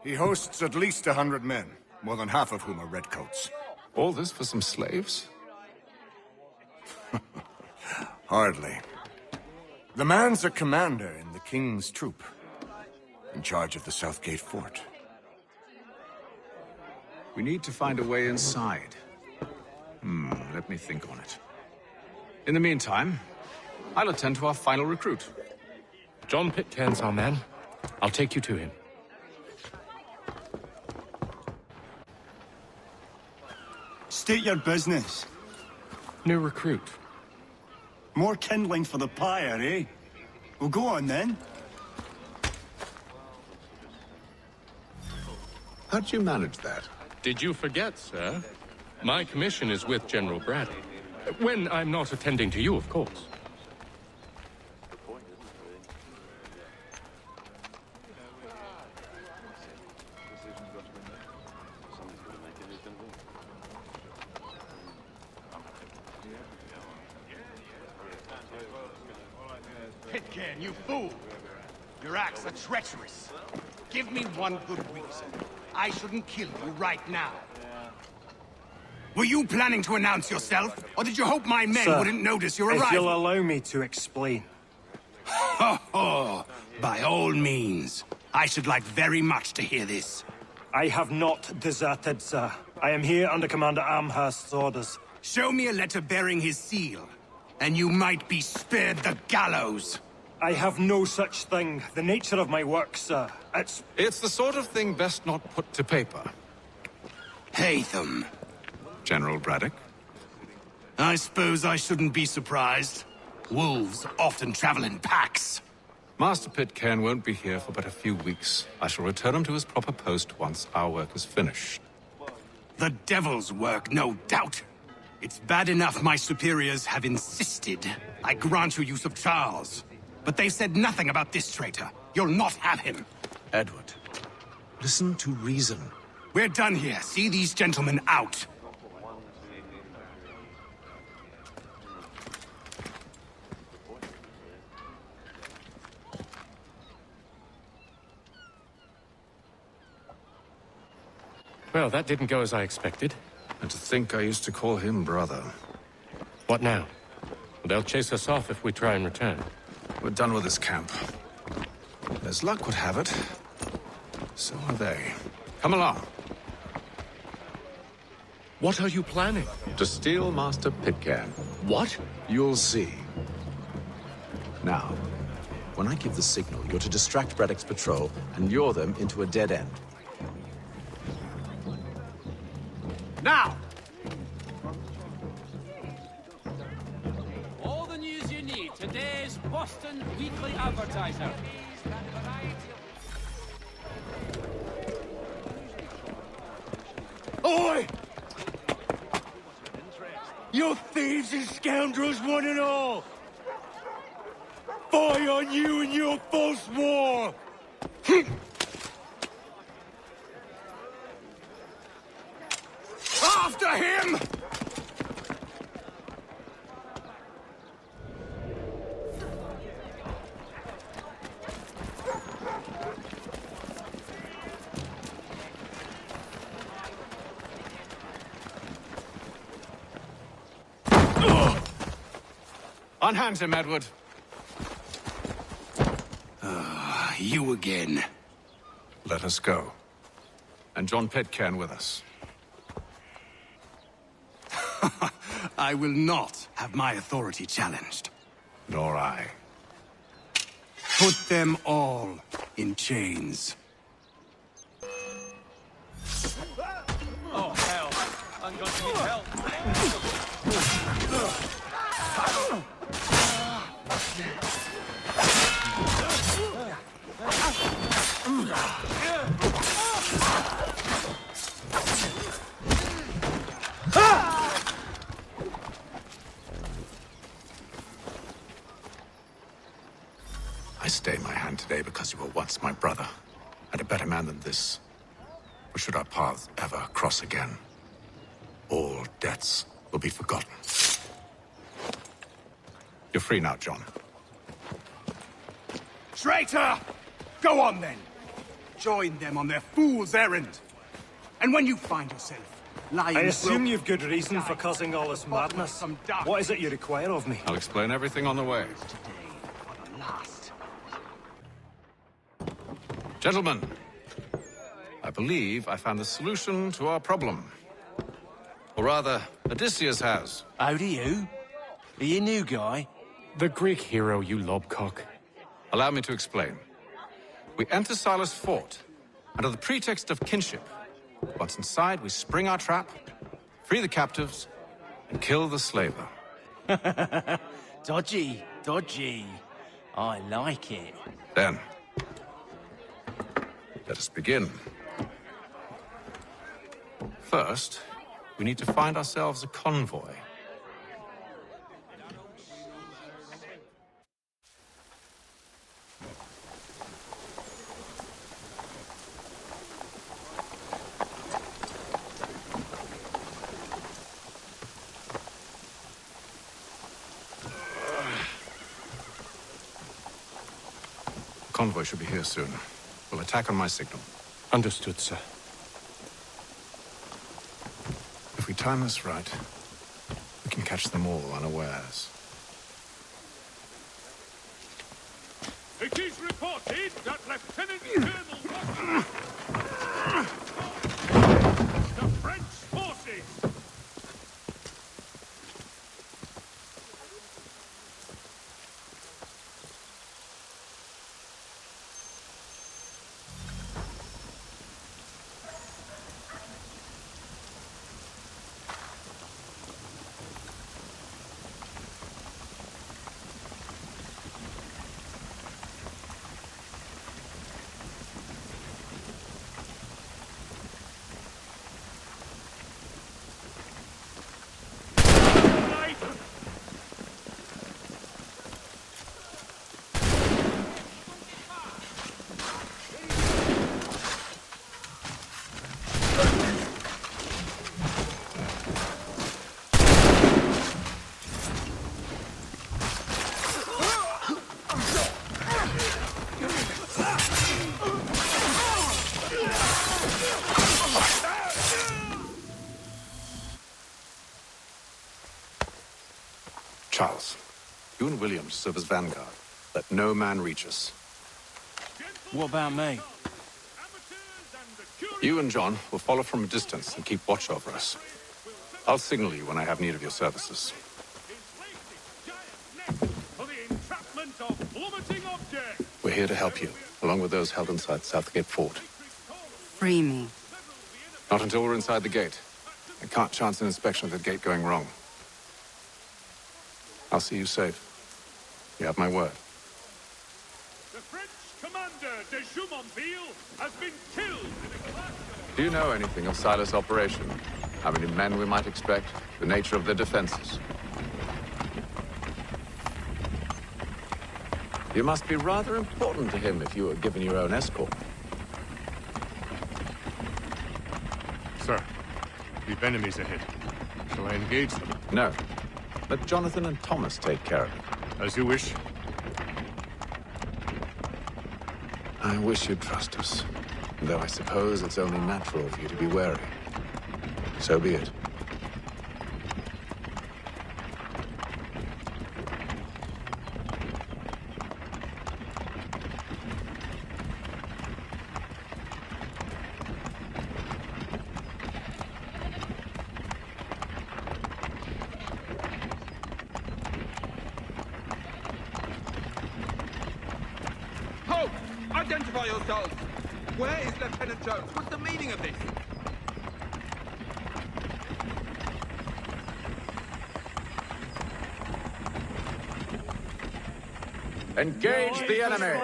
He hosts at least 100 men, more than half of whom are redcoats. All this for some slaves? Hardly. The man's a commander in the King's troop, in charge of the Southgate Fort. We need to find a way inside. Let me think on it. In the meantime, I'll attend to our final recruit. John Pitcairn's our man. I'll take you to him. State your business. New recruit. More kindling for the pyre, eh? Well, go on then. How'd you manage that? Did you forget, sir? My commission is with General Braddock. When I'm not attending to you, of course. Pitcairn, you fool! Your acts are treacherous. Give me one good reason. I shouldn't kill you right now. Were you planning to announce yourself, or did you hope my men Sir, wouldn't notice your if arrival? you'll allow me to explain. Ho ho! By all means. I should like very much to hear this. I have not deserted, sir. I am here under Commander Amherst's orders. Show me a letter bearing his seal, and you might be spared the gallows. I have no such thing. The nature of my work, sir. It's the sort of thing best not put to paper. Haytham. General Braddock? I suppose I shouldn't be surprised. Wolves often travel in packs. Master Pitcairn won't be here for but a few weeks. I shall return him to his proper post once our work is finished. The devil's work, no doubt. It's bad enough my superiors have insisted I grant you use of Charles. But they've said nothing about this traitor. You'll not have him. Edward, listen to reason. We're done here. See these gentlemen out. Well, that didn't go as I expected. And to think I used to call him brother. What now? They'll chase us off if we try and return. We're done with this camp. As luck would have it, so are they. Come along. What are you planning? To steal Master Pitcairn. What? You'll see. Now, when I give the signal, you're to distract Braddock's patrol and lure them into a dead end. Now! All the news you need. Today's Boston Weekly Advertiser. Oi! You thieves and scoundrels, one and all! Fie on you and your false war! After him! Unhand him, Edward. You again. Let us go. And John Pitcairn with us. I will not have my authority challenged. Nor I. Put them all in chains. Oh, hell. I'm going to need help. I stay my hand today because you were once my brother, and a better man than this. Or should our paths ever cross again, all debts will be forgotten. You're free now, John. Traitor! Go on then. Join them on their fool's errand. And when you find yourself lying... I assume you've good reason for causing all this madness. What is it you require of me? I'll explain everything on the way. Gentlemen, I believe I found the solution to our problem. Or rather, Odysseus has. How do you? Are you a new guy? The Greek hero, you lobcock. Allow me to explain. We enter Silas' fort, under the pretext of kinship. Once inside, we spring our trap, free the captives, and kill the slaver. Dodgy, dodgy. I like it. Then, let us begin. First, we need to find ourselves a convoy. Convoy should be here soon. We'll attack on my signal. Understood, sir. If we time this right, we can catch them all unawares. It is reported that Lieutenant Colonel the French forces. Charles, you and William serve as vanguard. Let no man reach us. What about me? You and John will follow from a distance and keep watch over us. I'll signal you when I have need of your services. For the entrapment of plummeting objects. We're here to help you, along with those held inside Southgate Fort. Free me. Not until we're inside the gate. I can't chance an inspection of the gate going wrong. I'll see you safe. You have my word. The French commander de Jumonville has been killed in a clash of... Do you know anything of Silas' operation? How many men we might expect? The nature of their defenses? You must be rather important to him if you were given your own escort. Sir, we've enemies ahead. Shall I engage them? No. Let Jonathan and Thomas take care of it. As you wish. I wish you'd trust us. Though I suppose it's only natural for you to be wary. So be it. Halt! Identify yourselves! Where is Lieutenant Jones? What's the meaning of this? Engage the enemy!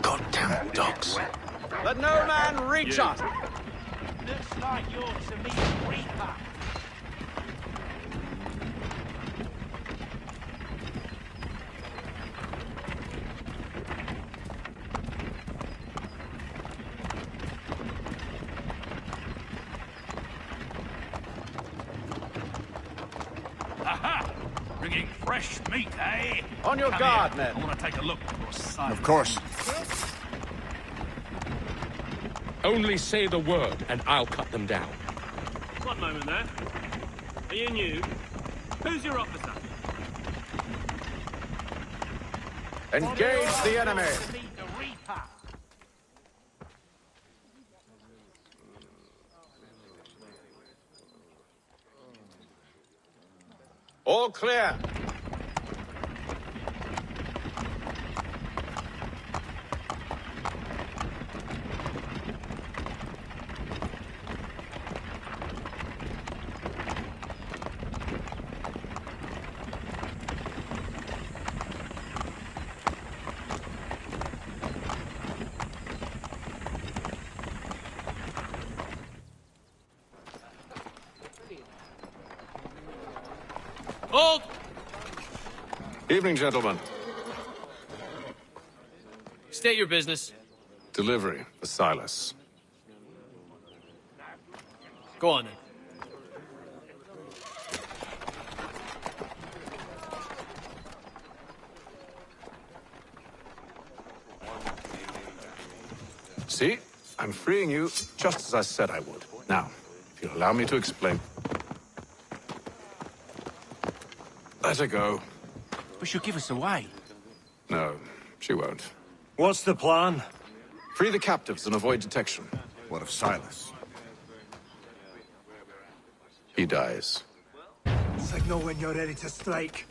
Goddamn dogs. Let no man reach us! Looks like you're to meet Reaper. Aha! Bringing fresh meat, eh? On your Come guard, here. men. I want to take a look at your son. Of course. Only say the word, and I'll cut them down. One moment there. Are you new? Who's your officer? Engage the enemy! Meet the Reaper. All clear. Hold! Evening, gentlemen. State your business. Delivery for Silas. Go on then. See? I'm freeing you just as I said I would. Now, if you'll allow me to explain. Let her go. But she'll give us away. No, she won't. What's the plan? Free the captives and avoid detection. What of Silas? He dies. Signal when you're ready to strike.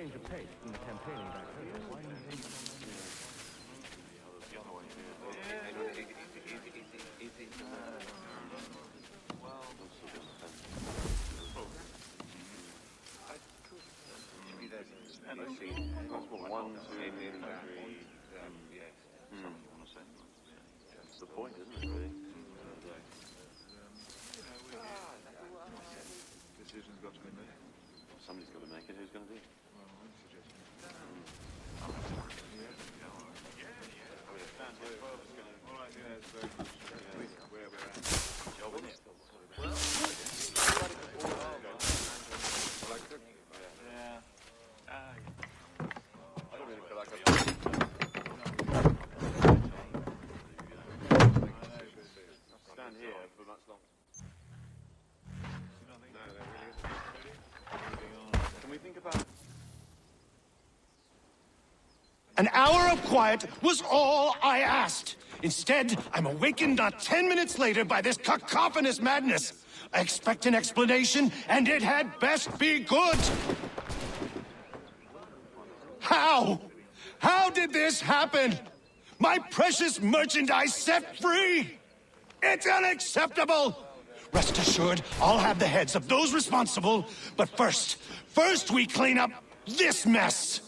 change of pace from the campaigning back home. The point, isn't it, really? Decision's got to be made. Somebody's got to make it. Who's going to do it? An hour of quiet was all I asked. Instead, I'm awakened not 10 minutes later by this cacophonous madness. I expect an explanation, and it had best be good. How? How did this happen? My precious merchandise set free! It's unacceptable! Rest assured, I'll have the heads of those responsible, but first we clean up this mess!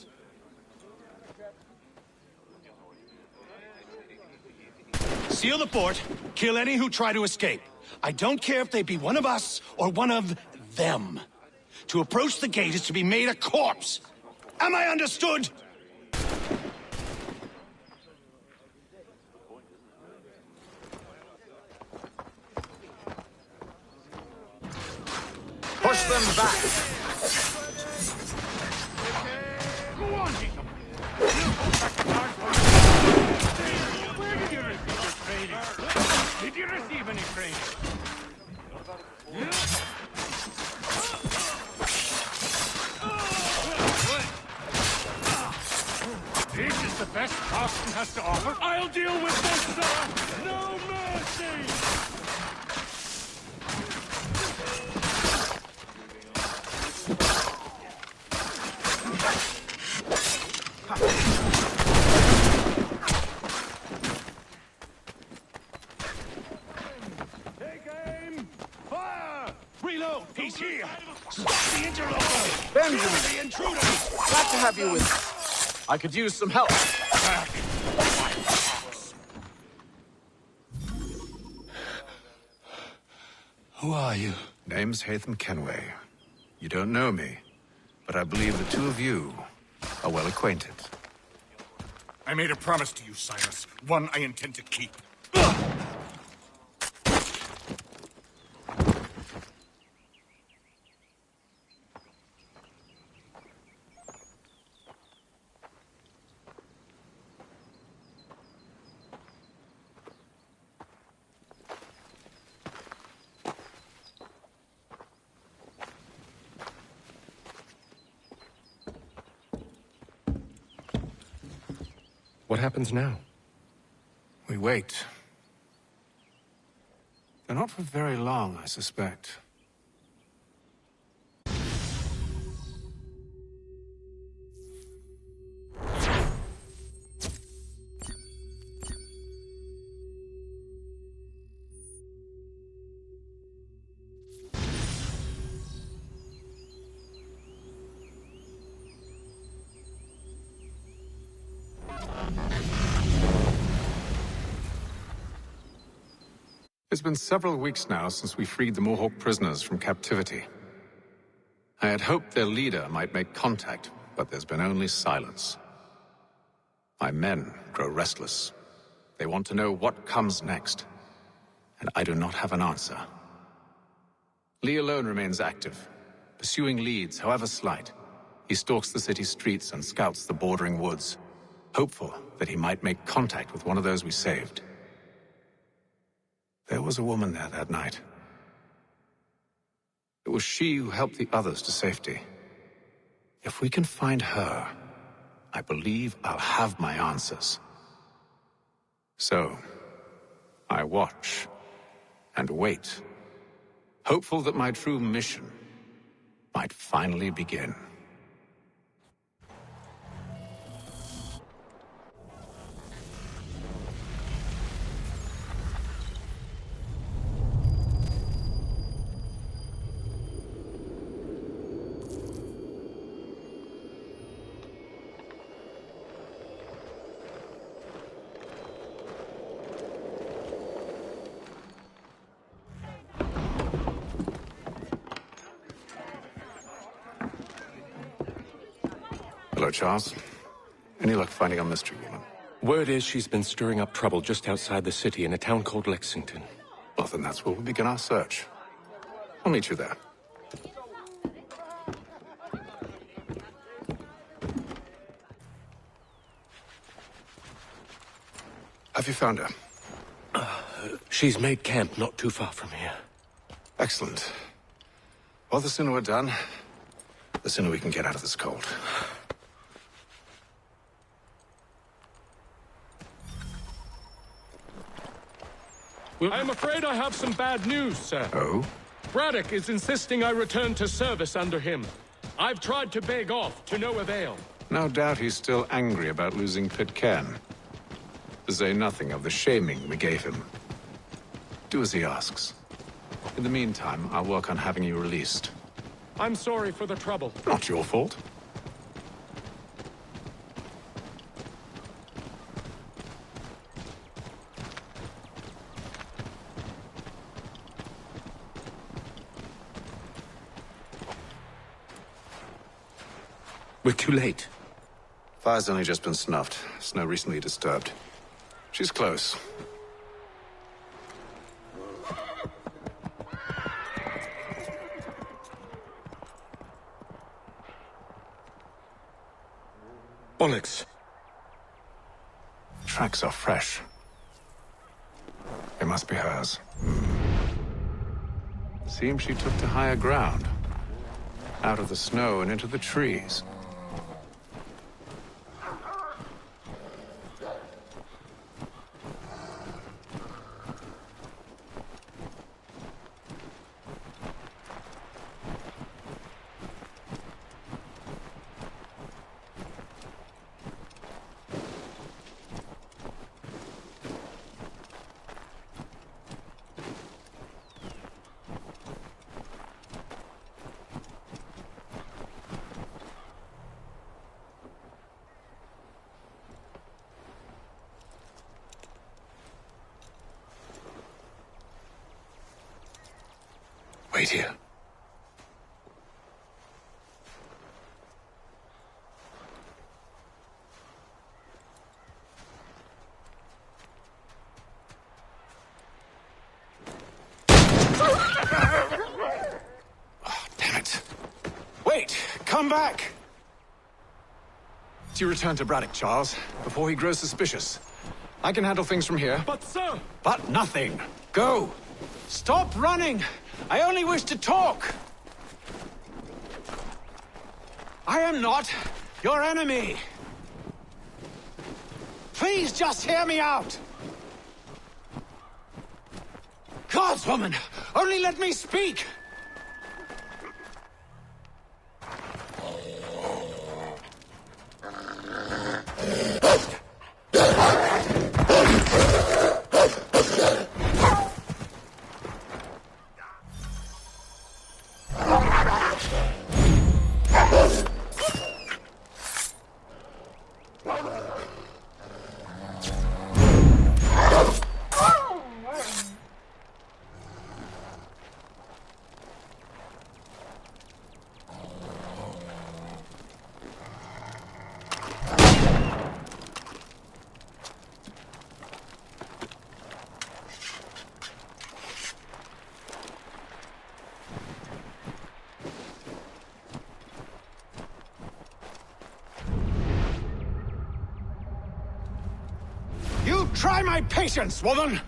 Seal the fort, kill any who try to escape. I don't care if they be one of us or one of them. To approach the gate is to be made a corpse. Am I understood? Push them back! Go on, Jacob! Where did you receive your training? Did you receive any training? This is the best Boston has to offer. I'll deal with this, sir! No mercy! Take aim! Fire! Reload! He's here! Stop the interloper! Benjamin! Kill the intruder! Glad to have you with me. I could use some help. Who are you? Name's Haytham Kenway. You don't know me, but I believe the two of you are well acquainted. I made a promise to you, Cyrus. One I intend to keep. What happens now? We wait. But not for very long, I suspect. It's been several weeks now since we freed the Mohawk prisoners from captivity. I had hoped their leader might make contact, but there's been only silence. My men grow restless. They want to know what comes next, and I do not have an answer. Lee alone remains active, pursuing leads, however slight. He stalks the city streets and scouts the bordering woods, hopeful that he might make contact with one of those we saved. There was a woman there that night. It was she who helped the others to safety. If we can find her, I believe I'll have my answers. So, I watch and wait, hopeful that my true mission might finally begin. Charles. Any luck finding our mystery woman? Word is she's been stirring up trouble just outside the city in a town called Lexington. Well, then that's where we'll begin our search. I'll meet you there. Have you found her? She's made camp not too far from here. Excellent. Well, the sooner we're done, the sooner we can get out of this cold. I'm afraid I have some bad news, sir. Oh? Braddock is insisting I return to service under him. I've tried to beg off, to no avail. No doubt he's still angry about losing Pitcairn. To say nothing of the shaming we gave him. Do as he asks. In the meantime, I'll work on having you released. I'm sorry for the trouble. Not your fault. We're too late. Fire's only just been snuffed. Snow recently disturbed. She's close. Bollocks. Tracks are fresh. They must be hers. Seems she took to higher ground. Out of the snow and into the trees. Wait here. Oh, damn it. Wait! Come back! You return to Braddock, Charles, before he grows suspicious. I can handle things from here. But, sir! But nothing. Go! Stop running! I only wish to talk! I am not your enemy! Please just hear me out! Godswoman! Only let me speak! You try my patience, woman!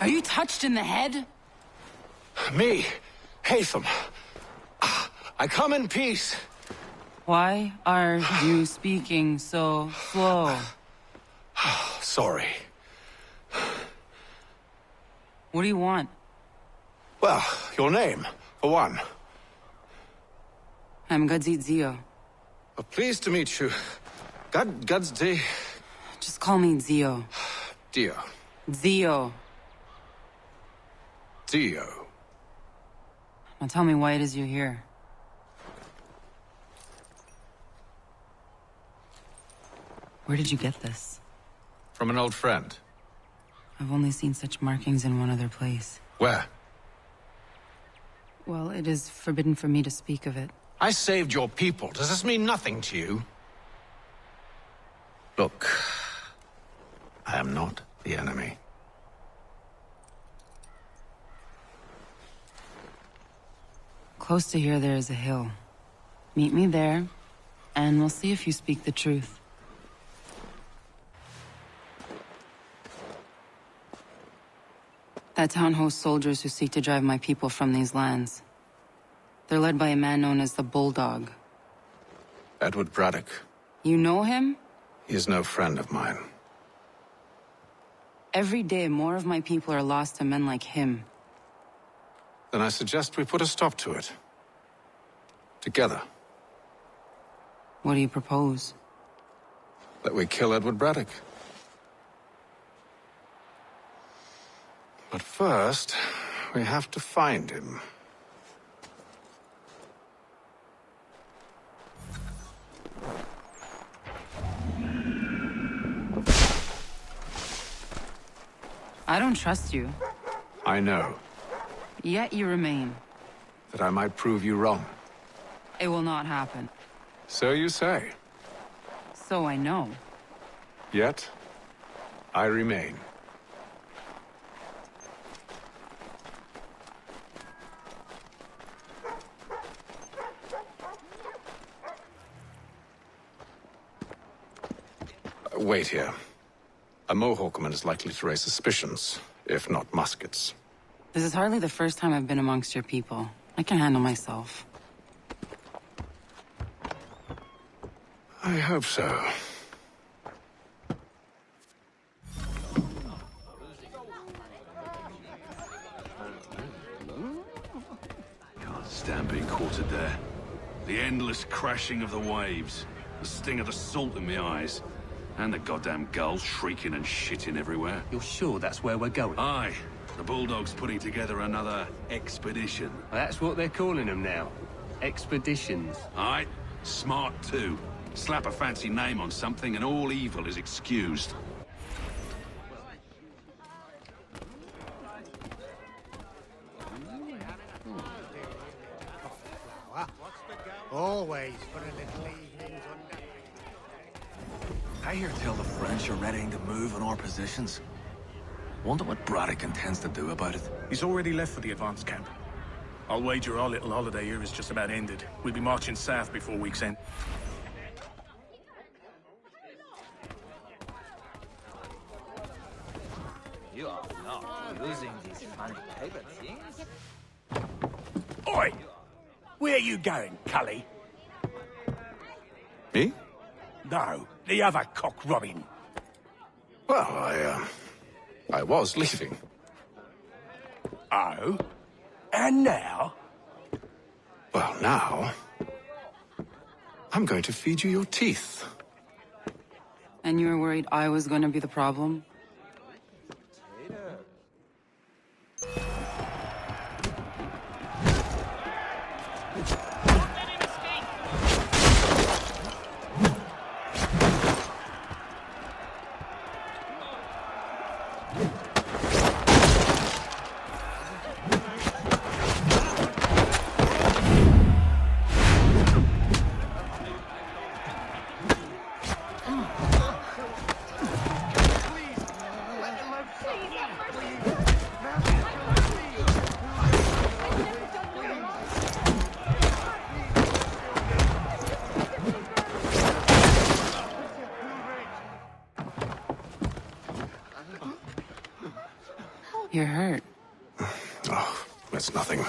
Are you touched in the head? Me, Haytham. I come in peace. Why are you speaking so slow? Sorry. What do you want? Well, your name, for one. I'm Gadzit Zio. Pleased to meet you. Gadsdi. Just call me Zio. Dio. Zio. CEO. Now tell me why it is you're here. Where did you get this? From an old friend. I've only seen such markings in one other place. Where? Well, it is forbidden for me to speak of it. I saved your people. Does this mean nothing to you? Look, I am not the enemy. Close to here, there is a hill. Meet me there, and we'll see if you speak the truth. That town hosts soldiers who seek to drive my people from these lands. They're led by a man known as the Bulldog. Edward Braddock. You know him? He is no friend of mine. Every day, more of my people are lost to men like him. Then I suggest we put a stop to it. Together. What do you propose? That we kill Edward Braddock. But first, we have to find him. I don't trust you. I know. Yet you remain. That I might prove you wrong. It will not happen. So you say. So I know. Yet, I remain. Wait here. A Mohawkman is likely to raise suspicions, if not muskets. This is hardly the first time I've been amongst your people. I can handle myself. I hope so. Can't stand being quartered there. The endless crashing of the waves, the sting of the salt in my eyes, and the goddamn gulls shrieking and shitting everywhere. You're sure that's where we're going? Aye. The Bulldog's putting together another expedition. That's what they're calling them now. Expeditions. Aye. Smart too. Slap a fancy name on something and all evil is excused. Always for a little evening's under. I hear tell the French are readying to move on our positions. Wonder what Braddock intends to do about it. He's already left for the advance camp. I'll wager our little holiday here is just about ended. We'll be marching south before week's end. You are not using these funny paper things. Oi! Where you going, Cully? Me? No, the other cock Robin. Well, I was leaving. Oh? And now? Well, now... I'm going to feed you your teeth. And you were worried I was going to be the problem? You're hurt. Oh, it's nothing.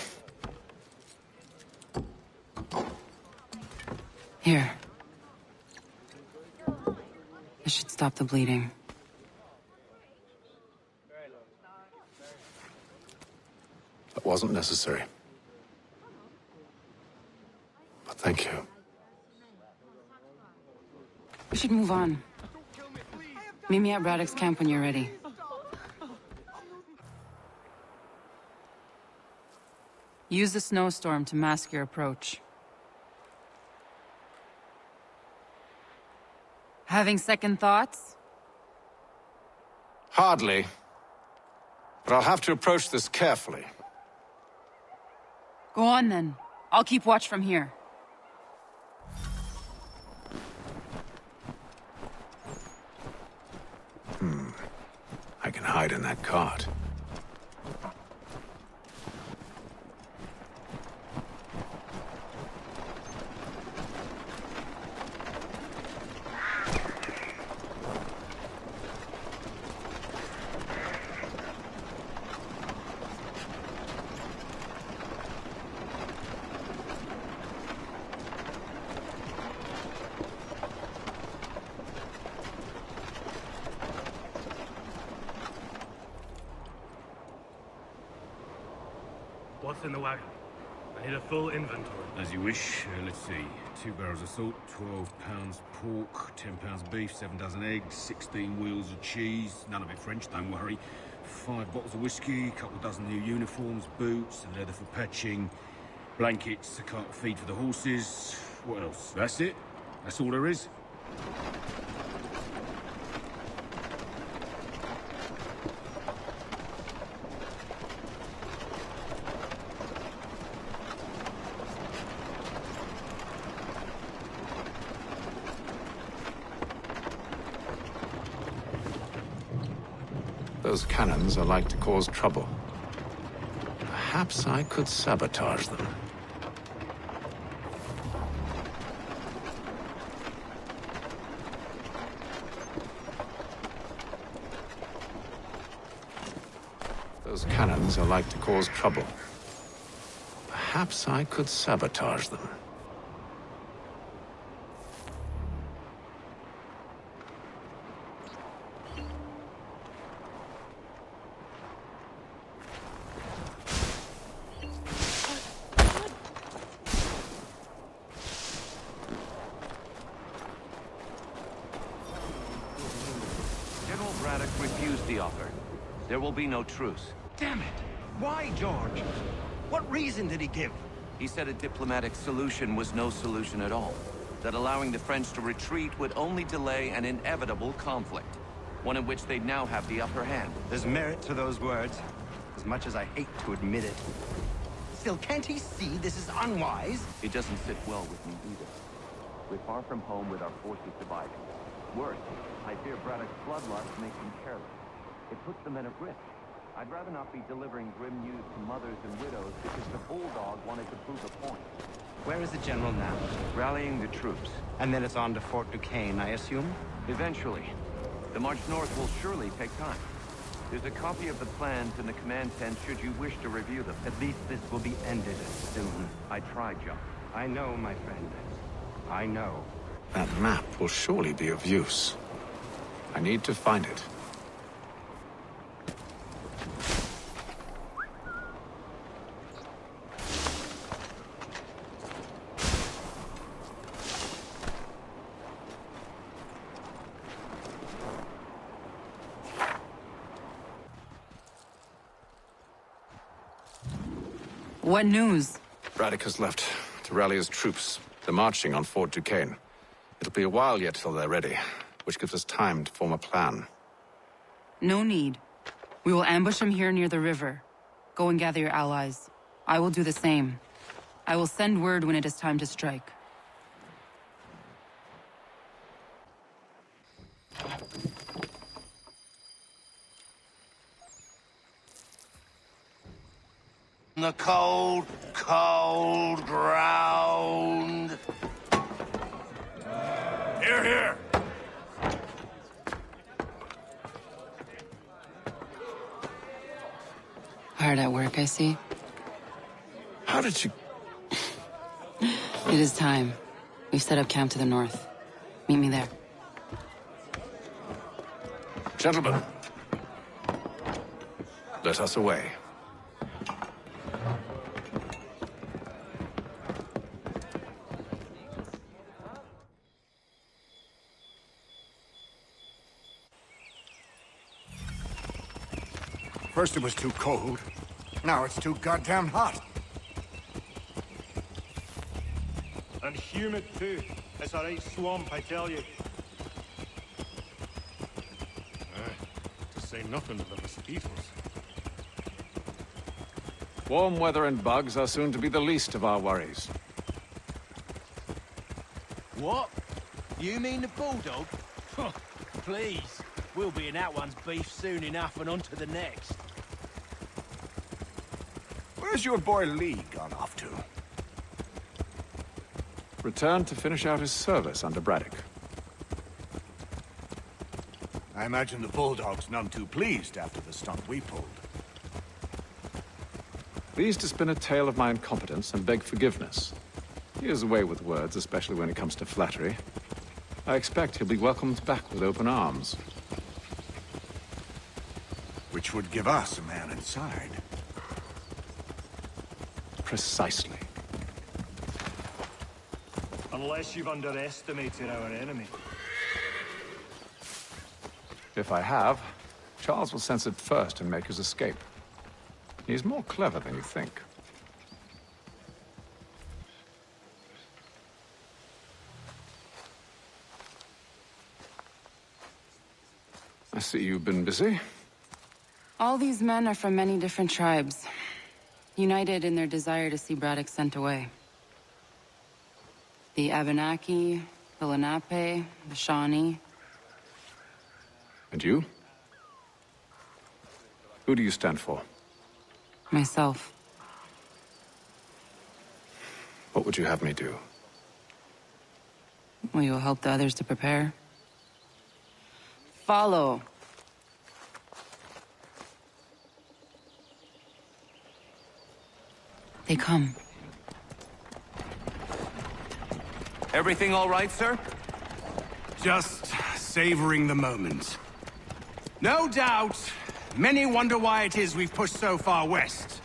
Here. This should stop the bleeding. That wasn't necessary. But thank you. We should move on. Meet me at Braddock's camp when you're ready. Use the snowstorm to mask your approach. Having second thoughts? Hardly. But I'll have to approach this carefully. Go on then. I'll keep watch from here. I can hide in that cart. What's in the wagon? I need a full inventory. As you wish. Let's see. 2 barrels of salt, 12 pounds pork, 10 pounds beef, 7 dozen eggs, 16 wheels of cheese. None of it French, don't worry. 5 bottles of whiskey, a couple dozen new uniforms, boots, leather for patching, blankets, a cart feed for the horses. What else? That's it? That's all there is? Those cannons are like to cause trouble. Perhaps I could sabotage them. Those cannons are like to cause trouble. Perhaps I could sabotage them. General Braddock refused the offer. There will be no truce. Damn it! Why, George? What reason did he give? He said a diplomatic solution was no solution at all. That allowing the French to retreat would only delay an inevitable conflict. One in which they'd now have the upper hand. There's merit to those words, as much as I hate to admit it. Still, can't he see this is unwise? It doesn't sit well with me either. We're far from home with our forces divided. Worse, I fear Braddock's bloodlust makes him careless. It puts the men at risk. I'd rather not be delivering grim news to mothers and widows because the Bulldog wanted to prove a point. Where is the general now? Rallying the troops. And then it's on to Fort Duquesne, I assume? Eventually. The march north will surely take time. There's a copy of the plans in the command tent should you wish to review them. At least this will be ended soon. I tried, John. I know, my friend. I know. That map will surely be of use. I need to find it. What news? Braddock has left to rally his troops. They're marching on Fort Duquesne. It'll be a while yet till they're ready, which gives us time to form a plan. No need. We will ambush them here near the river. Go and gather your allies. I will do the same. I will send word when it is time to strike. The cold, cold ground. Here, here. Hard at work, I see. How did you... It is time. We've set up camp to the north. Meet me there. Gentlemen, let us away. First it was too cold. Now it's too goddamn hot. And humid too. It's a right swamp, I tell you. To say nothing of the mosquitoes. Warm weather and bugs are soon to be the least of our worries. What? You mean the bulldog? Please. We'll be in that one's beef soon enough and on to the next. Where's your boy Lee gone off to? Returned to finish out his service under Braddock. I imagine the Bulldog's none too pleased after the stunt we pulled. Pleased to spin a tale of my incompetence and beg forgiveness. He has a way with words, especially when it comes to flattery. I expect he'll be welcomed back with open arms. Which would give us a man inside. Precisely. Unless you've underestimated our enemy. If I have, Charles will sense it first and make his escape. He's more clever than you think. I see you've been busy. All these men are from many different tribes, united in their desire to see Braddock sent away. The Abenaki, the Lenape, the Shawnee. And you? Who do you stand for? Myself. What would you have me do? Will you help the others to prepare? Follow. They come. Everything all right, sir? Just savoring the moment. No doubt, many wonder why it is we've pushed so far west.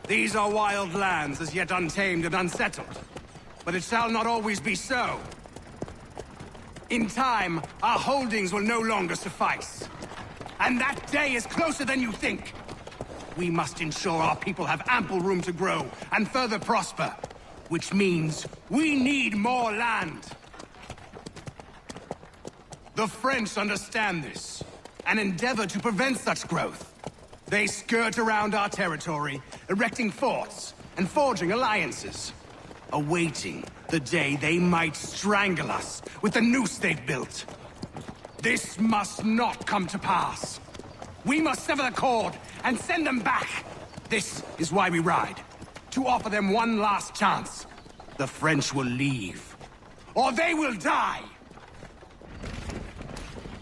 These are wild lands, as yet untamed and unsettled. But it shall not always be so. In time, our holdings will no longer suffice. And that day is closer than you think. We must ensure our people have ample room to grow and further prosper. Which means we need more land. The French understand this, and endeavor to prevent such growth. They skirt around our territory, erecting forts and forging alliances, awaiting the day they might strangle us with the noose they've built. This must not come to pass. We must sever the cord and send them back. This is why we ride. To offer them one last chance. The French will leave, or they will die!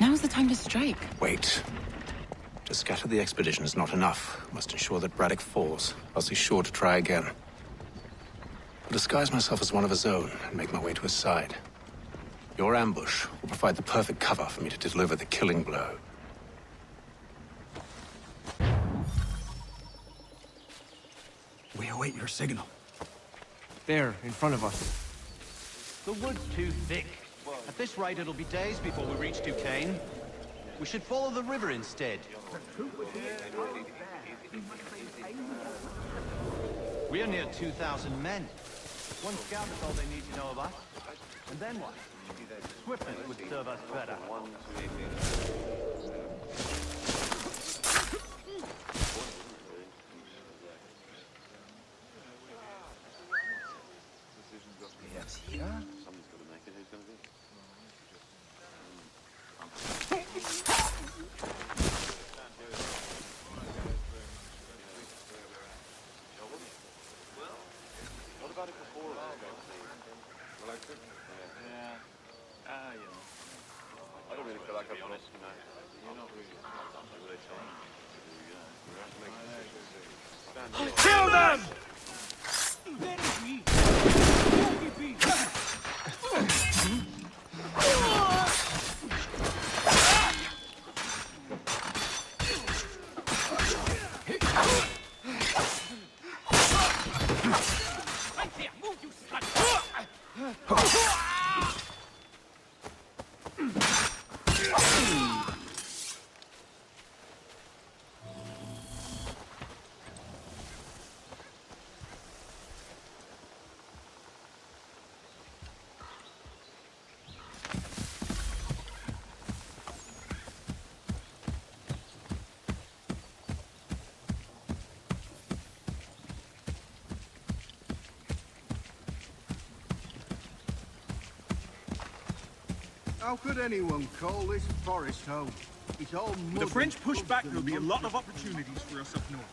Now's the time to strike. Wait. To scatter the expedition is not enough. Must ensure that Braddock falls, else he's sure to try again. I'll disguise myself as one of his own and make my way to his side. Your ambush will provide the perfect cover for me to deliver the killing blow. We await your signal. There, in front of us. The wood's too thick. At this rate, it'll be days before we reach Duquesne. We should follow the river instead. We are near 2,000 men. One scout is all they need to know of us. And then what? Swiftness would serve us better. Somebody's got to make it. Who's going to be? What about it before? I don't really feel like I've got it, you know. You're not really. Kill them! How could anyone call this forest home? It's all mud. If the French and push bugs back, and there'll be a lot of monsters. opportunities for us up north.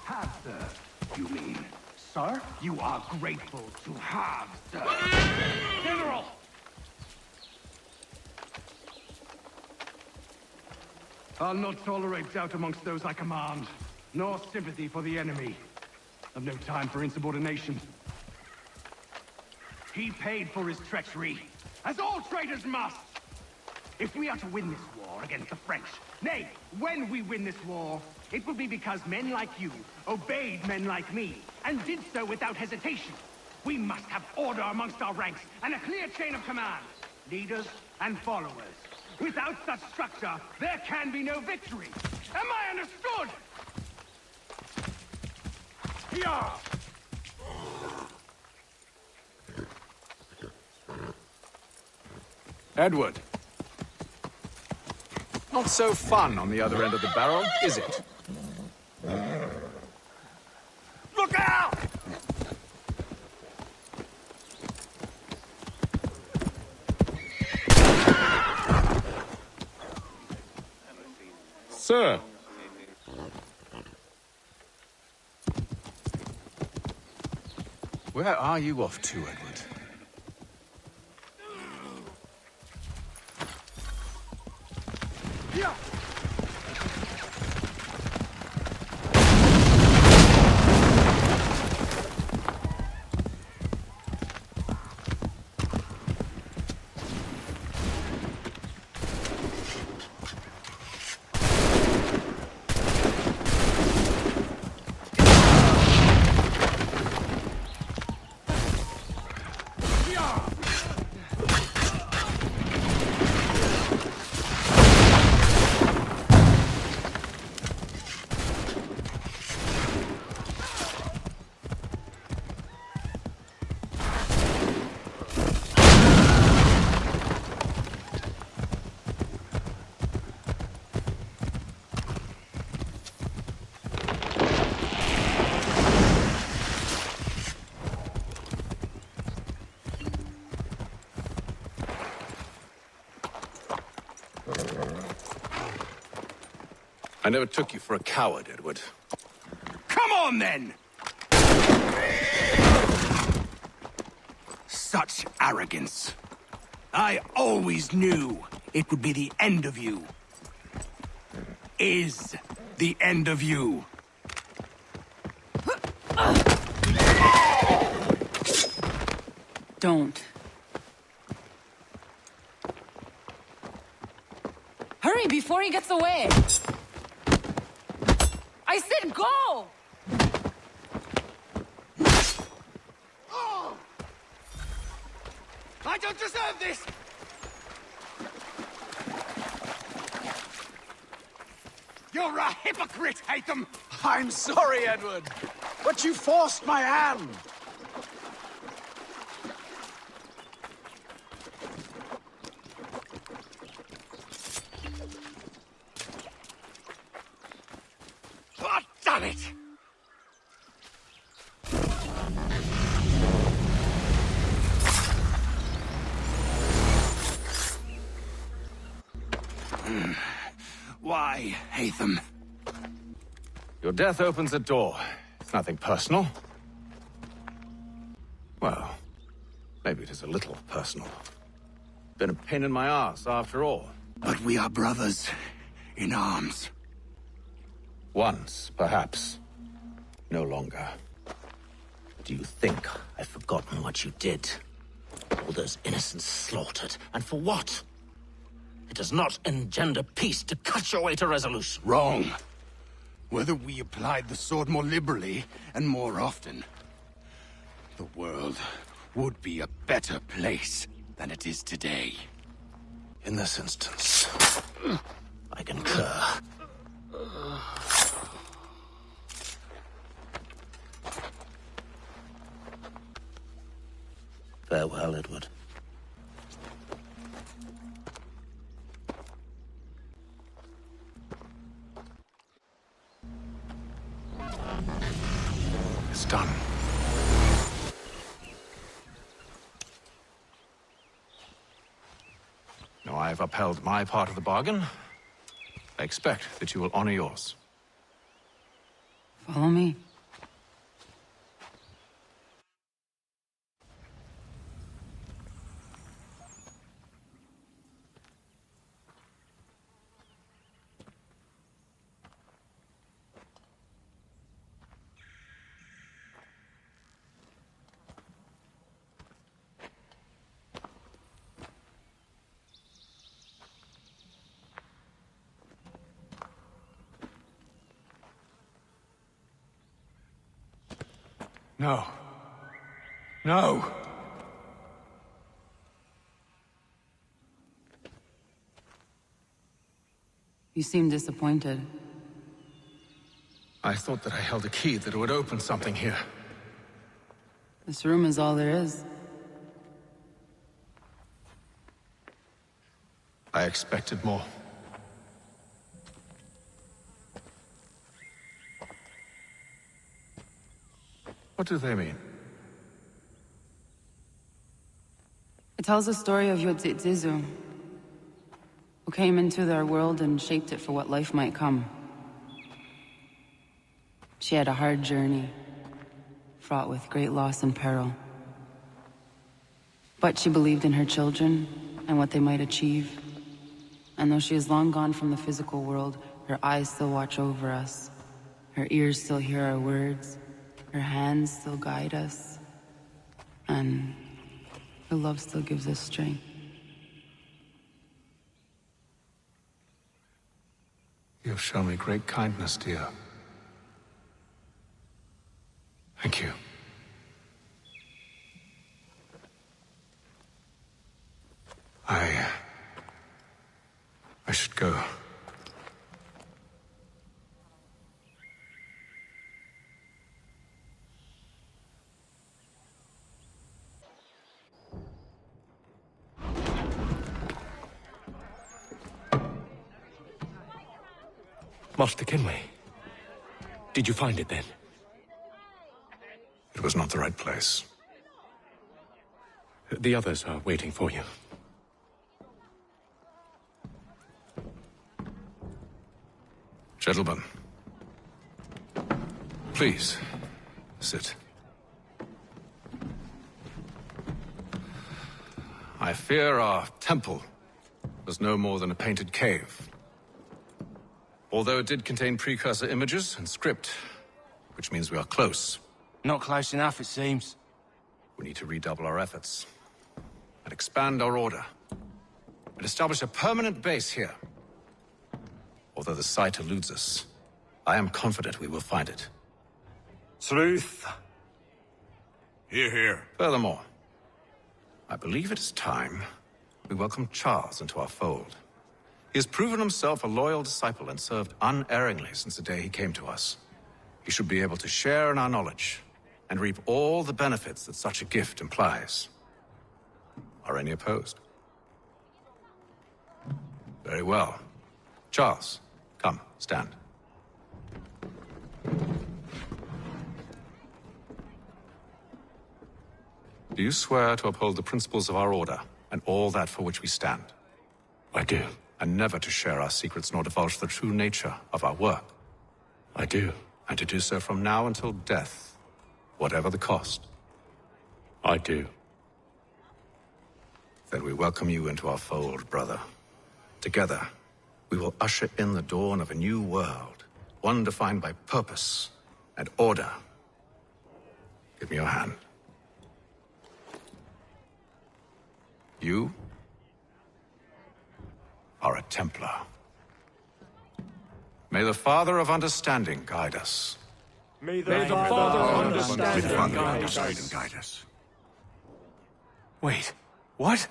Have, sir, you mean? Sir? You are grateful to have, sir. General! I'll not tolerate doubt amongst those I command, nor sympathy for the enemy. I've no time for insubordination. He paid for his treachery, as all traitors must. If we are to win this war against the French, nay, when we win this war, it will be because men like you obeyed men like me, and did so without hesitation. We must have order amongst our ranks, and a clear chain of command. Leaders and followers. Without such structure, there can be no victory. Am I understood? Yeah. Edward. Not so fun on the other end of the barrel, is it? Look out! Sir. Where are you off to, Edward? Yeah. I never took you for a coward, Edward. Come on, then! Such arrogance. I always knew it would be the end of you. Is the end of you. Don't. Hurry before he gets away! I said go! Oh! I don't deserve this! You're a hypocrite, Haytham! I'm sorry, Edward, but you forced my hand. Oh, damn it! Why, Haytham? Your death opens a door. It's nothing personal. Well, maybe it is a little personal. Been a pain in my ass, after all. But we are brothers in arms. Once, perhaps. No longer. Do you think I've forgotten what you did? All those innocents slaughtered, and for what? It does not engender peace to cut your way to resolution. Wrong. Whether we applied the sword more liberally and more often, the world would be a better place than it is today. In this instance, I concur. Farewell, Edward. Now, I have upheld my part of the bargain. I expect that you will honor yours. Follow me. No. No! You seem disappointed. I thought that I held a key that would open something here. This room is all there is. I expected more. What do they mean? It tells the story of Yotzitzizu, who came into their world and shaped it for what life might come. She had a hard journey, fraught with great loss and peril. But she believed in her children and what they might achieve. And though she is long gone from the physical world, her eyes still watch over us. Her ears still hear our words. Her hands still guide us. And her love still gives us strength. You have shown me great kindness, dear. Thank you. I should go. Master Kenway, did you find it then? It was not the right place. The others are waiting for you. Gentlemen, please, sit. I fear our temple was no more than a painted cave. Although it did contain precursor images and script, which means we are close. Not close enough, it seems. We need to redouble our efforts and expand our order and establish a permanent base here. Although the site eludes us, I am confident we will find it. Truth. Hear, hear. Furthermore, I believe it is time we welcome Charles into our fold. He has proven himself a loyal disciple and served unerringly since the day he came to us. He should be able to share in our knowledge and reap all the benefits that such a gift implies. Are any opposed? Very well. Charles, come, stand. Do you swear to uphold the principles of our order and all that for which we stand? I do. And never to share our secrets nor divulge the true nature of our work? I do. And to do so from now until death, whatever the cost? I do. Then we welcome you into our fold, brother. Together, we will usher in the dawn of a new world, one defined by purpose and order. Give me your hand. You are a Templar. May the Father of Understanding guide us. May the Father of Understanding guide us. Wait, what?